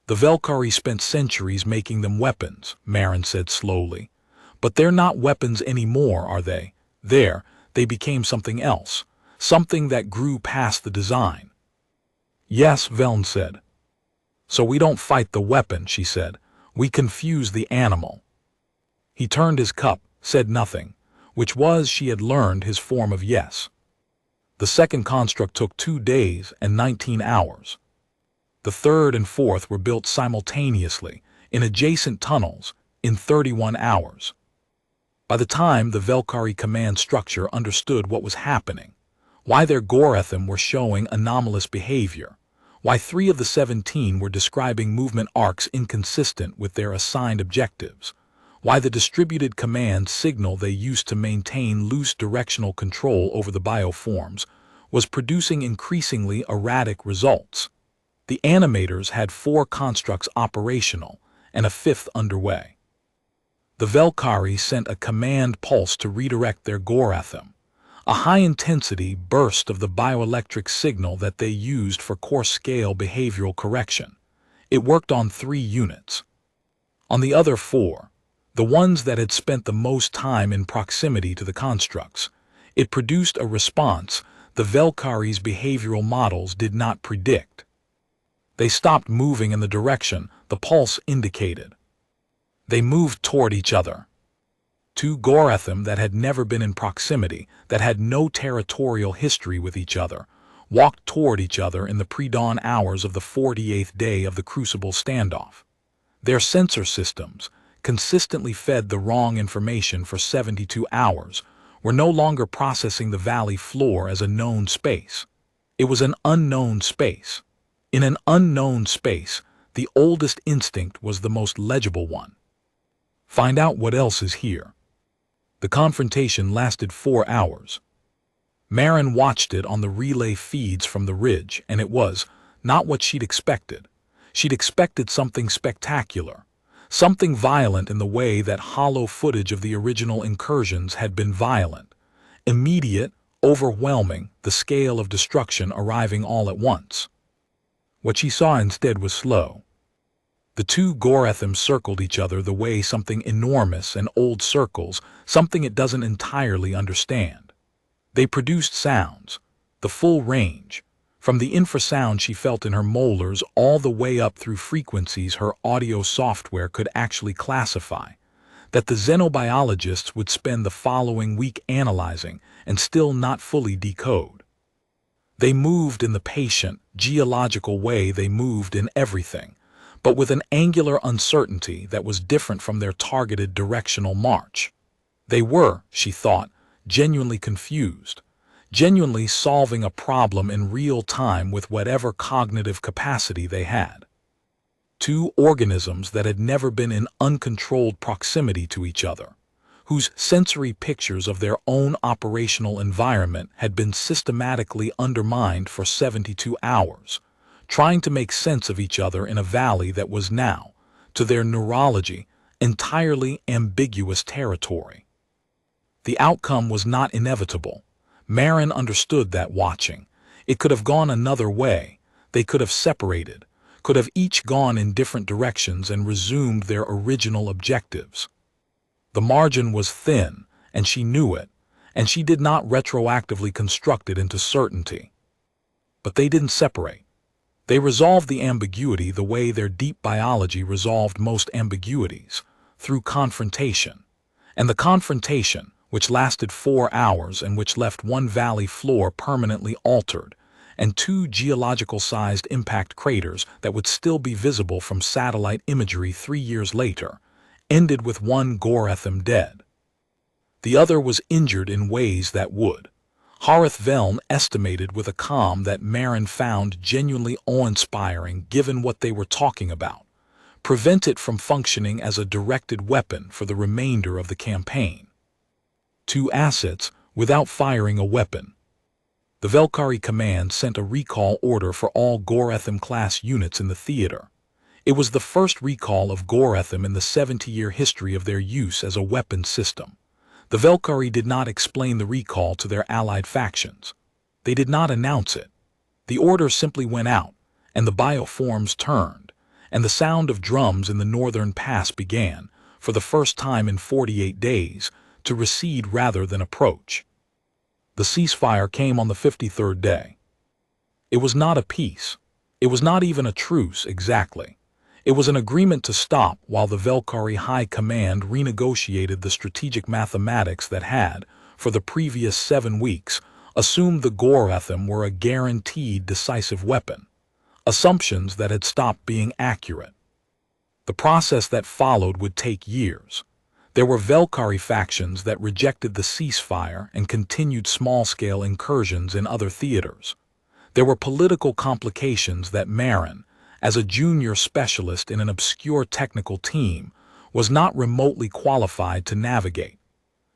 The Velkari spent centuries making them weapons, Marin said slowly. But they're not weapons anymore, are they? They became something else, something that grew past the design. Yes, Veln said. So we don't fight the weapon, she said. We confuse the animal. He turned his cup, said nothing, which was, she had learned, his form of yes. The second construct took 2 days and 19 hours. The third and fourth were built simultaneously, in adjacent tunnels, in 31 hours. By the time the Velkari command structure understood what was happening, why their Goretham were showing anomalous behavior, why 3 of the 17 were describing movement arcs inconsistent with their assigned objectives, why the distributed command signal they used to maintain loose directional control over the bioforms was producing increasingly erratic results. The animators had 4 constructs operational and a 5th underway. The Velkari sent a command pulse to redirect their Goretham, a high-intensity burst of the bioelectric signal that they used for coarse-scale behavioral correction. It worked on 3 units. On the other 4, the ones that had spent the most time in proximity to the constructs, it produced a response the Velkari's behavioral models did not predict. They stopped moving in the direction the pulse indicated. They moved toward each other. 2 Goretham that had never been in proximity, that had no territorial history with each other, walked toward each other in the pre-dawn hours of the 48th day of the Crucible standoff. Their sensor systems, consistently fed the wrong information for 72 hours, were no longer processing the valley floor as a known space. It was an unknown space. In an unknown space, the oldest instinct was the most legible one. Find out what else is here. The confrontation lasted 4 hours. Marin watched it on the relay feeds from the ridge, and it was not what she'd expected. She'd expected something spectacular, something violent in the way that hollow footage of the original incursions had been violent. Immediate, overwhelming, the scale of destruction arriving all at once. What she saw instead was slow. The 2 Goretham circled each other the way something enormous and old circles, something it doesn't entirely understand. They produced sounds, the full range, from the infrasound she felt in her molars all the way up through frequencies her audio software could actually classify, that the xenobiologists would spend the following week analyzing and still not fully decode. They moved in the patient, geological way they moved in everything, but with an angular uncertainty that was different from their targeted directional march. They were, she thought, genuinely confused, genuinely solving a problem in real time with whatever cognitive capacity they had. 2 organisms that had never been in uncontrolled proximity to each other, whose sensory pictures of their own operational environment had been systematically undermined for 72 hours, trying to make sense of each other in a valley that was now, to their neurology, entirely ambiguous territory. The outcome was not inevitable. Marin understood that watching. It could have gone another way. They could have separated, could have each gone in different directions and resumed their original objectives. The margin was thin, and she knew it, and she did not retroactively construct it into certainty. But they didn't separate. They resolved the ambiguity the way their deep biology resolved most ambiguities, through confrontation. And the confrontation, which lasted 4 hours and which left one valley floor permanently altered, and 2 geological-sized impact craters that would still be visible from satellite imagery 3 years later, ended with one Gorethim dead. The other was injured in ways that would, Harith Veln estimated with a calm that Marin found genuinely awe-inspiring given what they were talking about, prevent it from functioning as a directed weapon for the remainder of the campaign. 2 assets without firing a weapon. The Velkari command sent a recall order for all Gorethim-class units in the theater. It was the first recall of Gorethim in the 70-year history of their use as a weapons system. The Velkari did not explain the recall to their allied factions. They did not announce it. The order simply went out, and the bioforms turned, and the sound of drums in the northern pass began, for the first time in 48 days, to recede rather than approach. The ceasefire came on the 53rd day. It was not a peace. It was not even a truce exactly. It was an agreement to stop while the Velkari High Command renegotiated the strategic mathematics that had, for the previous 7 weeks, assumed the Gorethim were a guaranteed decisive weapon, assumptions that had stopped being accurate. The process that followed would take years. There were Velkari factions that rejected the ceasefire and continued small-scale incursions in other theaters. There were political complications that Marin, as a junior specialist in an obscure technical team, was not remotely qualified to navigate.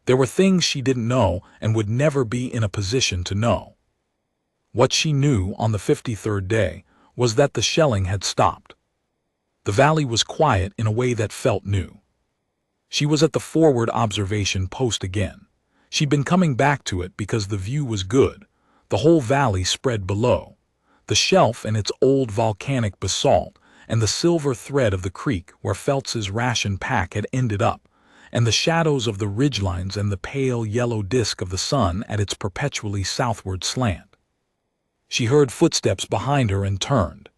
There were things she didn't know and would never be in a position to know. What she knew on the 53rd day was that the shelling had stopped. The valley was quiet in a way that felt new. She was at the forward observation post again. She'd been coming back to it because the view was good. The whole valley spread below. The shelf and its old volcanic basalt, and the silver thread of the creek where Feltz's ration pack had ended up, and the shadows of the ridgelines and the pale yellow disk of the sun at its perpetually southward slant. She heard footsteps behind her and turned.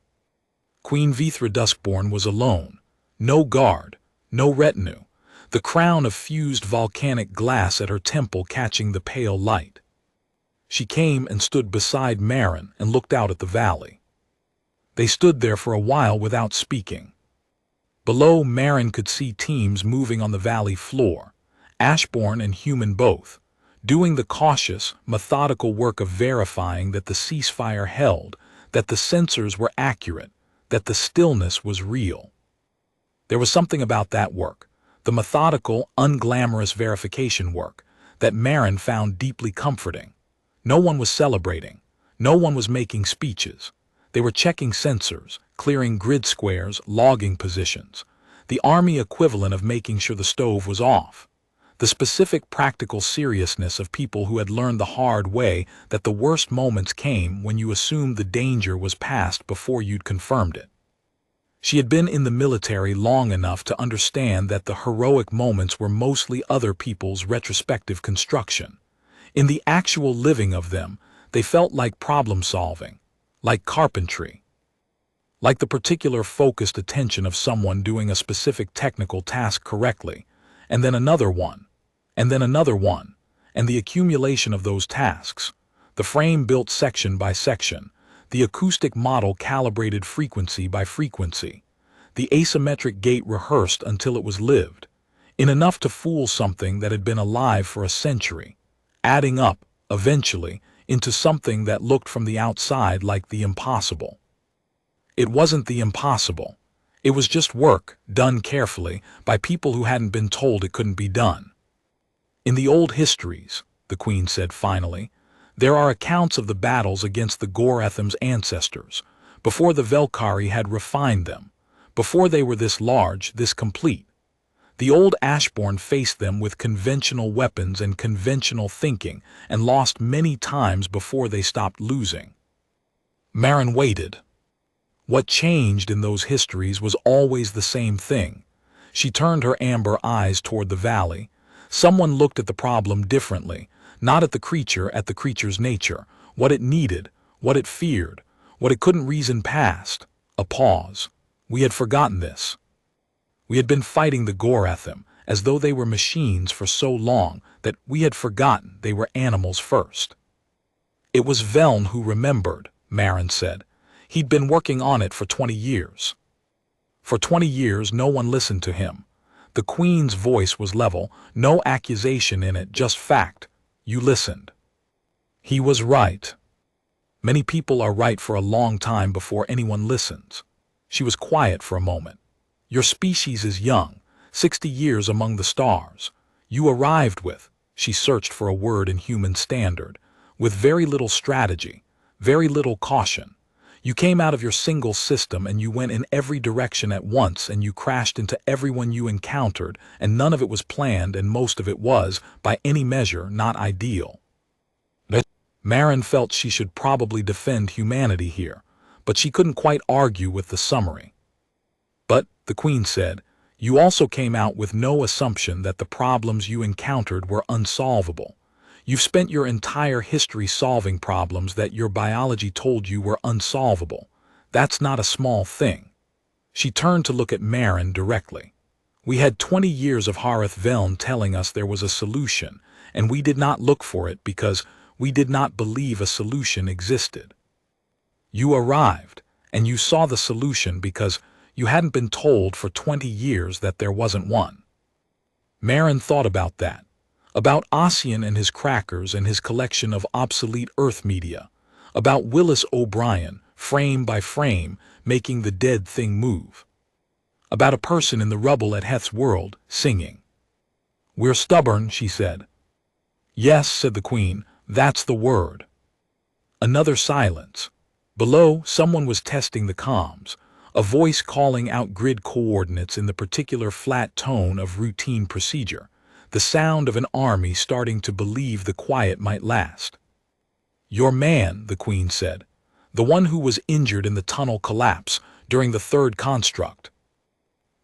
Queen Vithra Duskborn was alone. No guard, no retinue, the crown of fused volcanic glass at her temple catching the pale light. She came and stood beside Marin and looked out at the valley. They stood there for a while without speaking. Below, Marin could see teams moving on the valley floor, Ashborn and human both, doing the cautious, methodical work of verifying that the ceasefire held, that the sensors were accurate, that the stillness was real. There was something about that work, the methodical, unglamorous verification work, that Marin found deeply comforting. No one was celebrating. No one was making speeches. They were checking sensors, clearing grid squares, logging positions. The army equivalent of making sure the stove was off. The specific practical seriousness of people who had learned the hard way that the worst moments came when you assumed the danger was past before you'd confirmed it. She had been in the military long enough to understand that the heroic moments were mostly other people's retrospective construction. In the actual living of them, they felt like problem-solving, like carpentry, like the particular focused attention of someone doing a specific technical task correctly, and then another one, and then another one, and the accumulation of those tasks, the frame built section by section, the acoustic model calibrated frequency by frequency, the asymmetric gate rehearsed until it was lived, in enough to fool something that had been alive for a century, adding up, eventually, into something that looked from the outside like the impossible. It wasn't the impossible. It was just work, done carefully, by people who hadn't been told it couldn't be done. In the old histories, the Queen said finally, there are accounts of the battles against the Gorethim's ancestors, before the Velkari had refined them, before they were this large, this complete. The old Ashborn faced them with conventional weapons and conventional thinking and lost many times before they stopped losing. Marin waited. What changed in those histories was always the same thing. She turned her amber eyes toward the valley. Someone looked at the problem differently, not at the creature's nature, what it needed, what it feared, what it couldn't reason past. A pause. We had forgotten this. We had been fighting the Gorethim as though they were machines for so long that we had forgotten they were animals first. It was Veln who remembered, Marin said. He'd been working on it for 20 years. For 20 years, no one listened to him. The Queen's voice was level, no accusation in it, just fact. You listened. He was right. Many people are right for a long time before anyone listens. She was quiet for a moment. Your species is young, 60 years among the stars. You arrived with, she searched for a word in human standard, with very little strategy, very little caution. You came out of your single system and you went in every direction at once and you crashed into everyone you encountered, and none of it was planned and most of it was, by any measure, not ideal. Marin felt she should probably defend humanity here, but she couldn't quite argue with the summary. But, the Queen said, you also came out with no assumption that the problems you encountered were unsolvable. You've spent your entire history solving problems that your biology told you were unsolvable. That's not a small thing. She turned to look at Marin directly. We had 20 years of Harith Veln telling us there was a solution, and we did not look for it because we did not believe a solution existed. You arrived, and you saw the solution because you hadn't been told for 20 years that there wasn't one. Marin thought about that, about Ossian and his crackers and his collection of obsolete Earth media, about Willis O'Brien, frame by frame, making the dead thing move, about a person in the rubble at Heth's world, singing. We're stubborn, she said. Yes, said the Queen, that's the word. Another silence. Below, someone was testing the comms, a voice calling out grid coordinates in the particular flat tone of routine procedure, the sound of an army starting to believe the quiet might last. Your man, the Queen said, the one who was injured in the tunnel collapse during the third construct.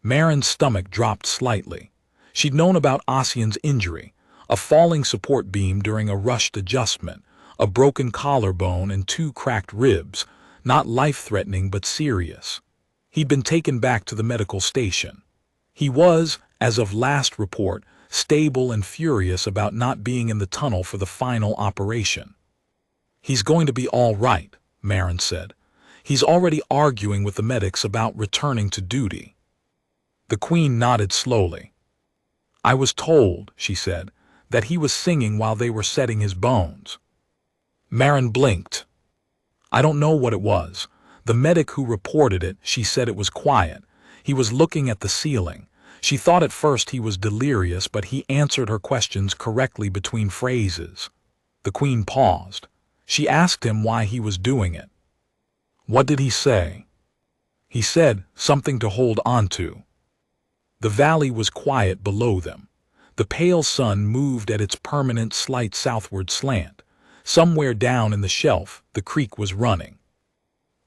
Marin's stomach dropped slightly. She'd known about Ossian's injury, a falling support beam during a rushed adjustment, a broken collarbone and 2 cracked ribs, not life-threatening but serious. He'd been taken back to the medical station. He was, as of last report, stable and furious about not being in the tunnel for the final operation. He's going to be all right, Marin said. He's already arguing with the medics about returning to duty. The Queen nodded slowly. I was told, she said, that he was singing while they were setting his bones. Marin blinked. I don't know what it was. The medic who reported it, she said it was quiet. He was looking at the ceiling. She thought at first he was delirious, but he answered her questions correctly between phrases. The Queen paused. She asked him why he was doing it. What did he say? He said, something to hold on to. The valley was quiet below them. The pale sun moved at its permanent slight southward slant. Somewhere down in the shelf, the creek was running.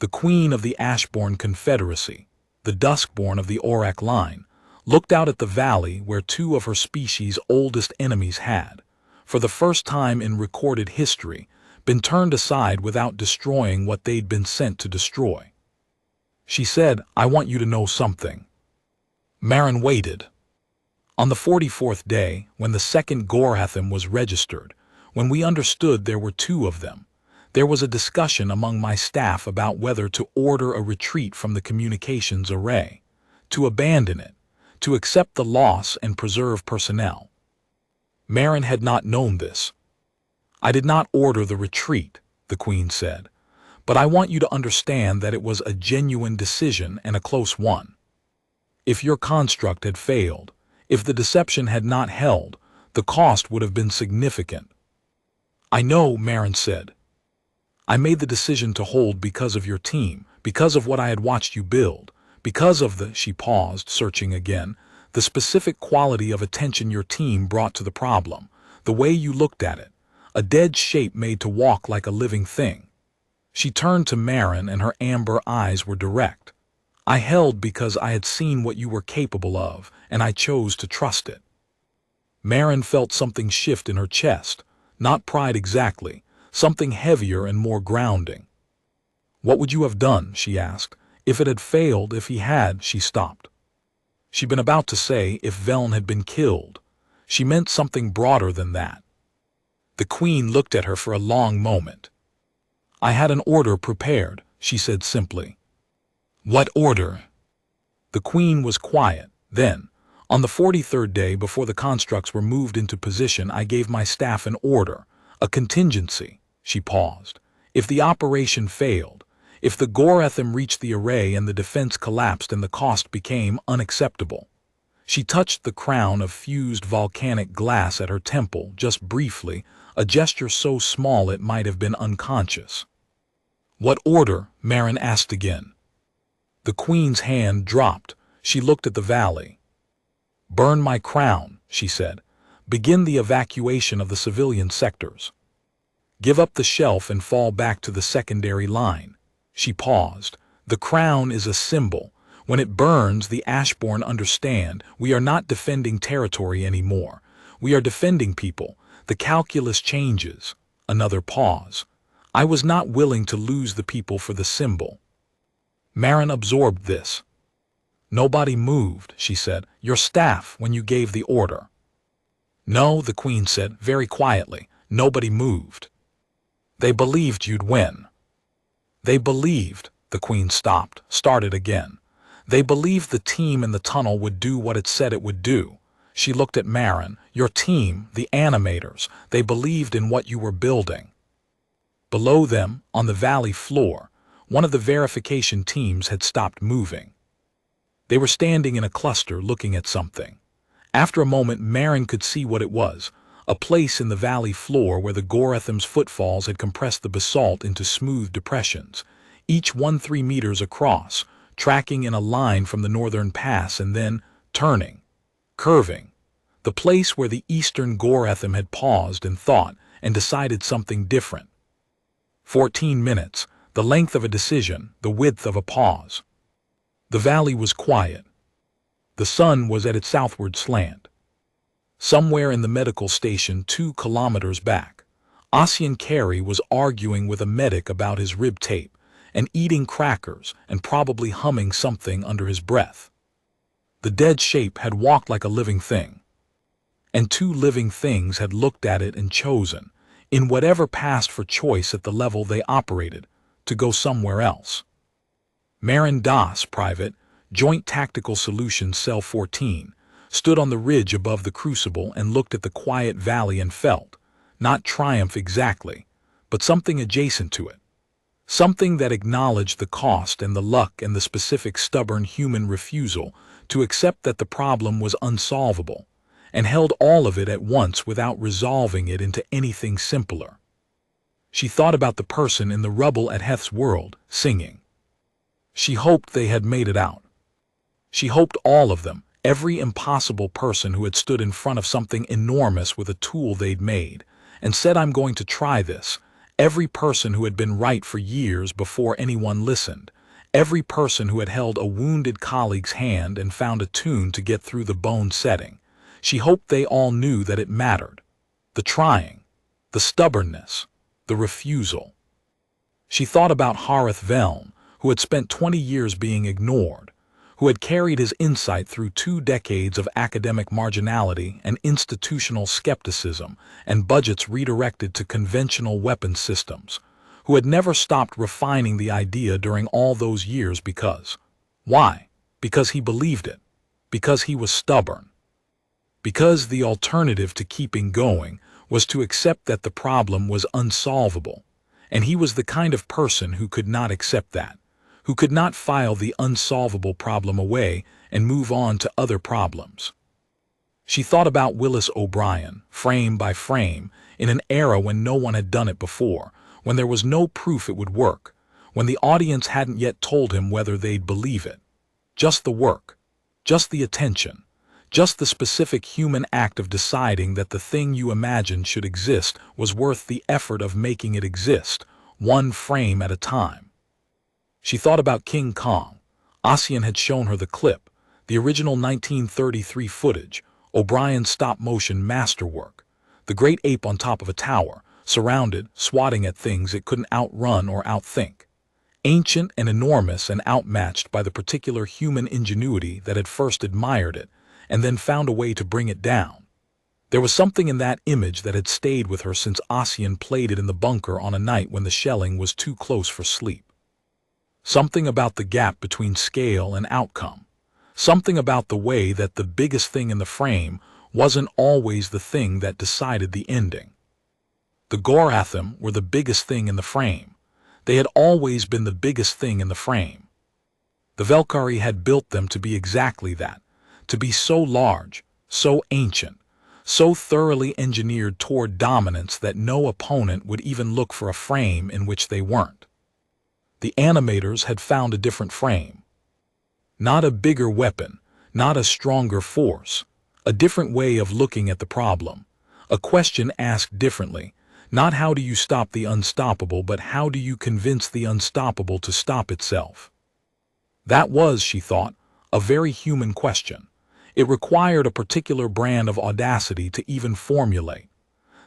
The Queen of the Ashborn Confederacy, the Duskborn of the Orc line, looked out at the valley where 2 of her species' oldest enemies had, for the first time in recorded history, been turned aside without destroying what they'd been sent to destroy. She said, I want you to know something. Marin waited. On the 44th day, when the second Gorhatham was registered, when we understood there were 2 of them, there was a discussion among my staff about whether to order a retreat from the communications array, to abandon it, to accept the loss and preserve personnel. Marin had not known this. I did not order the retreat, the Queen said, but I want you to understand that it was a genuine decision and a close one. If your construct had failed, if the deception had not held, the cost would have been significant. I know, Marin said. I made the decision to hold because of your team, because of what I had watched you build, because of the, she paused, searching again, the specific quality of attention your team brought to the problem, the way you looked at it, a dead shape made to walk like a living thing. She turned to Marin and her amber eyes were direct. I held because I had seen what you were capable of, and I chose to trust it. Marin felt something shift in her chest, not pride exactly, something heavier and more grounding. What would you have done, she asked, if it had failed, if he had, she stopped. She'd been about to say if Veln had been killed. She meant something broader than that. The Queen looked at her for a long moment. I had an order prepared, she said simply. What order? The Queen was quiet. Then, on the 43rd day before the constructs were moved into position, I gave my staff an order, a contingency. She paused. If the operation failed, if the Gorethim reached the array and the defense collapsed and the cost became unacceptable. She touched the crown of fused volcanic glass at her temple just briefly, a gesture so small it might have been unconscious. What order? Marin asked again. The Queen's hand dropped. She looked at the valley. Burn my crown, she said. Begin the evacuation of the civilian sectors. Give up the shelf and fall back to the secondary line. She paused. The crown is a symbol. When it burns, the Ashborn understand we are not defending territory anymore. We are defending people. The calculus changes. Another pause. I was not willing to lose the people for the symbol. Marin absorbed this. Nobody moved, she said. Your staff, when you gave the order. No, the Queen said, very quietly. Nobody moved. They believed you'd win. They believed, the Queen started again. They believed the team in the tunnel would do what it said it would do. She looked at Marin. Your team, the animators, they believed in what you were building. Below them, on the valley floor, one of the verification teams had stopped moving. They were standing in a cluster looking at something. After a moment, Marin could see what it was, a place in the valley floor where the Gorethim's footfalls had compressed the basalt into smooth depressions, each 1-3 meters across, tracking in a line from the northern pass and then turning, curving. The place where the eastern Gorethim had paused and thought and decided something different. 14 minutes, the length of a decision, the width of a pause. The valley was quiet. The sun was at its southward slant. Somewhere in the medical station 2 kilometers back, Ossian Carey was arguing with a medic about his rib tape and eating crackers and probably humming something under his breath. The dead shape had walked like a living thing. And 2 living things had looked at it and chosen, in whatever passed for choice at the level they operated, to go somewhere else. Marin Das, Private, Joint Tactical Solutions Cell 14, stood on the ridge above the crucible and looked at the quiet valley and felt, not triumph exactly, but something adjacent to it. Something that acknowledged the cost and the luck and the specific stubborn human refusal to accept that the problem was unsolvable, and held all of it at once without resolving it into anything simpler. She thought about the person in the rubble at Heth's world, singing. She hoped they had made it out. She hoped all of them, every impossible person who had stood in front of something enormous with a tool they'd made, and said, I'm going to try this, every person who had been right for years before anyone listened, every person who had held a wounded colleague's hand and found a tune to get through the bone setting. She hoped they all knew that it mattered. The trying, the stubbornness, the refusal. She thought about Harith Velm, who had spent 20 years being ignored, who had carried his insight through 2 decades of academic marginality and institutional skepticism and budgets redirected to conventional weapons systems, who had never stopped refining the idea during all those years because. Why? Because he believed it. Because he was stubborn. Because the alternative to keeping going was to accept that the problem was unsolvable, and he was the kind of person who could not accept that, who could not file the unsolvable problem away and move on to other problems. She thought about Willis O'Brien, frame by frame, in an era when no one had done it before, when there was no proof it would work, when the audience hadn't yet told him whether they'd believe it. Just the work, just the attention, just the specific human act of deciding that the thing you imagined should exist was worth the effort of making it exist, one frame at a time. She thought about King Kong. Ossian had shown her the clip, the original 1933 footage, O'Brien's stop-motion masterwork, the great ape on top of a tower, surrounded, swatting at things it couldn't outrun or outthink. Ancient and enormous and outmatched by the particular human ingenuity that had first admired it, and then found a way to bring it down. There was something in that image that had stayed with her since Ossian played it in the bunker on a night when the shelling was too close for sleep. Something about the gap between scale and outcome. Something about the way that the biggest thing in the frame wasn't always the thing that decided the ending. The Gorathim were the biggest thing in the frame. They had always been the biggest thing in the frame. The Velkhari had built them to be exactly that, to be so large, so ancient, so thoroughly engineered toward dominance that no opponent would even look for a frame in which they weren't. The animators had found a different frame. Not a bigger weapon, not a stronger force, a different way of looking at the problem, a question asked differently, not how do you stop the unstoppable, but how do you convince the unstoppable to stop itself? That was, she thought, a very human question. It required a particular brand of audacity to even formulate.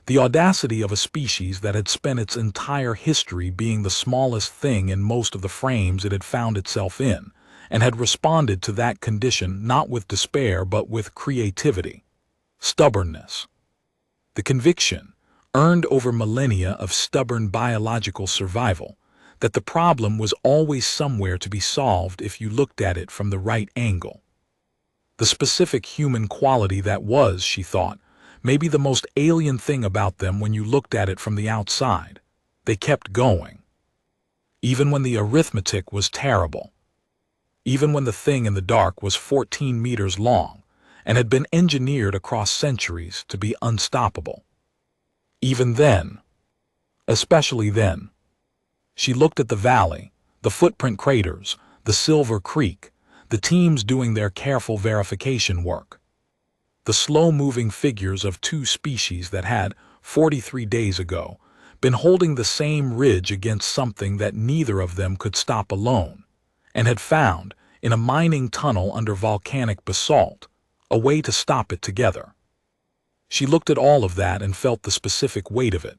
The audacity of a species that had spent its entire history being the smallest thing in most of the frames it had found itself in, and had responded to that condition not with despair but with creativity, stubbornness. The conviction, earned over millennia of stubborn biological survival, that the problem was always somewhere to be solved if you looked at it from the right angle. The specific human quality that was, she thought, maybe the most alien thing about them when you looked at it from the outside. They kept going. Even when the arithmetic was terrible. Even when the thing in the dark was 14 meters long and had been engineered across centuries to be unstoppable. Even then, especially then, she looked at the valley, the footprint craters, the Silver Creek, the teams doing their careful verification work. The slow-moving figures of two species that had, 43 days ago, been holding the same ridge against something that neither of them could stop alone, and had found, in a mining tunnel under volcanic basalt, a way to stop it together. She looked at all of that and felt the specific weight of it.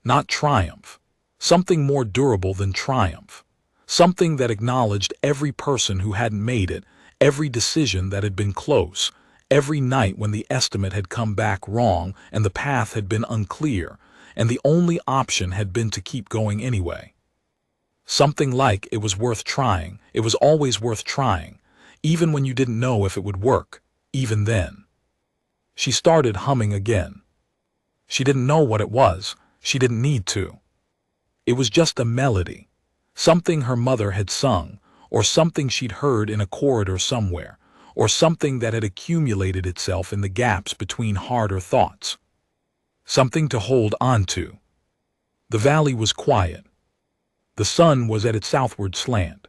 Not triumph. Something more durable than triumph. Something that acknowledged every person who hadn't made it, every decision that had been close, every night when the estimate had come back wrong and the path had been unclear, and the only option had been to keep going anyway. Something like it was worth trying, it was always worth trying, even when you didn't know if it would work, even then. She started humming again. She didn't know what it was, she didn't need to. It was just a melody. Something her mother had sung, or something she'd heard in a corridor somewhere, or something that had accumulated itself in the gaps between harder thoughts. Something to hold on to. The valley was quiet. The sun was at its southward slant.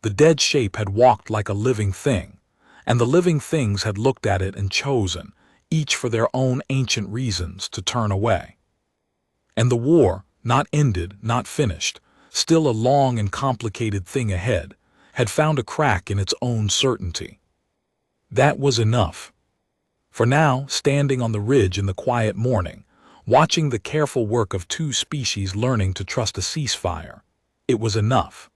The dead shape had walked like a living thing, and the living things had looked at it and chosen, each for their own ancient reasons, to turn away. And the war, not ended, not finished, still a long and complicated thing ahead, had found a crack in its own certainty. That was enough. For now, standing on the ridge in the quiet morning, watching the careful work of two species learning to trust a ceasefire, it was enough.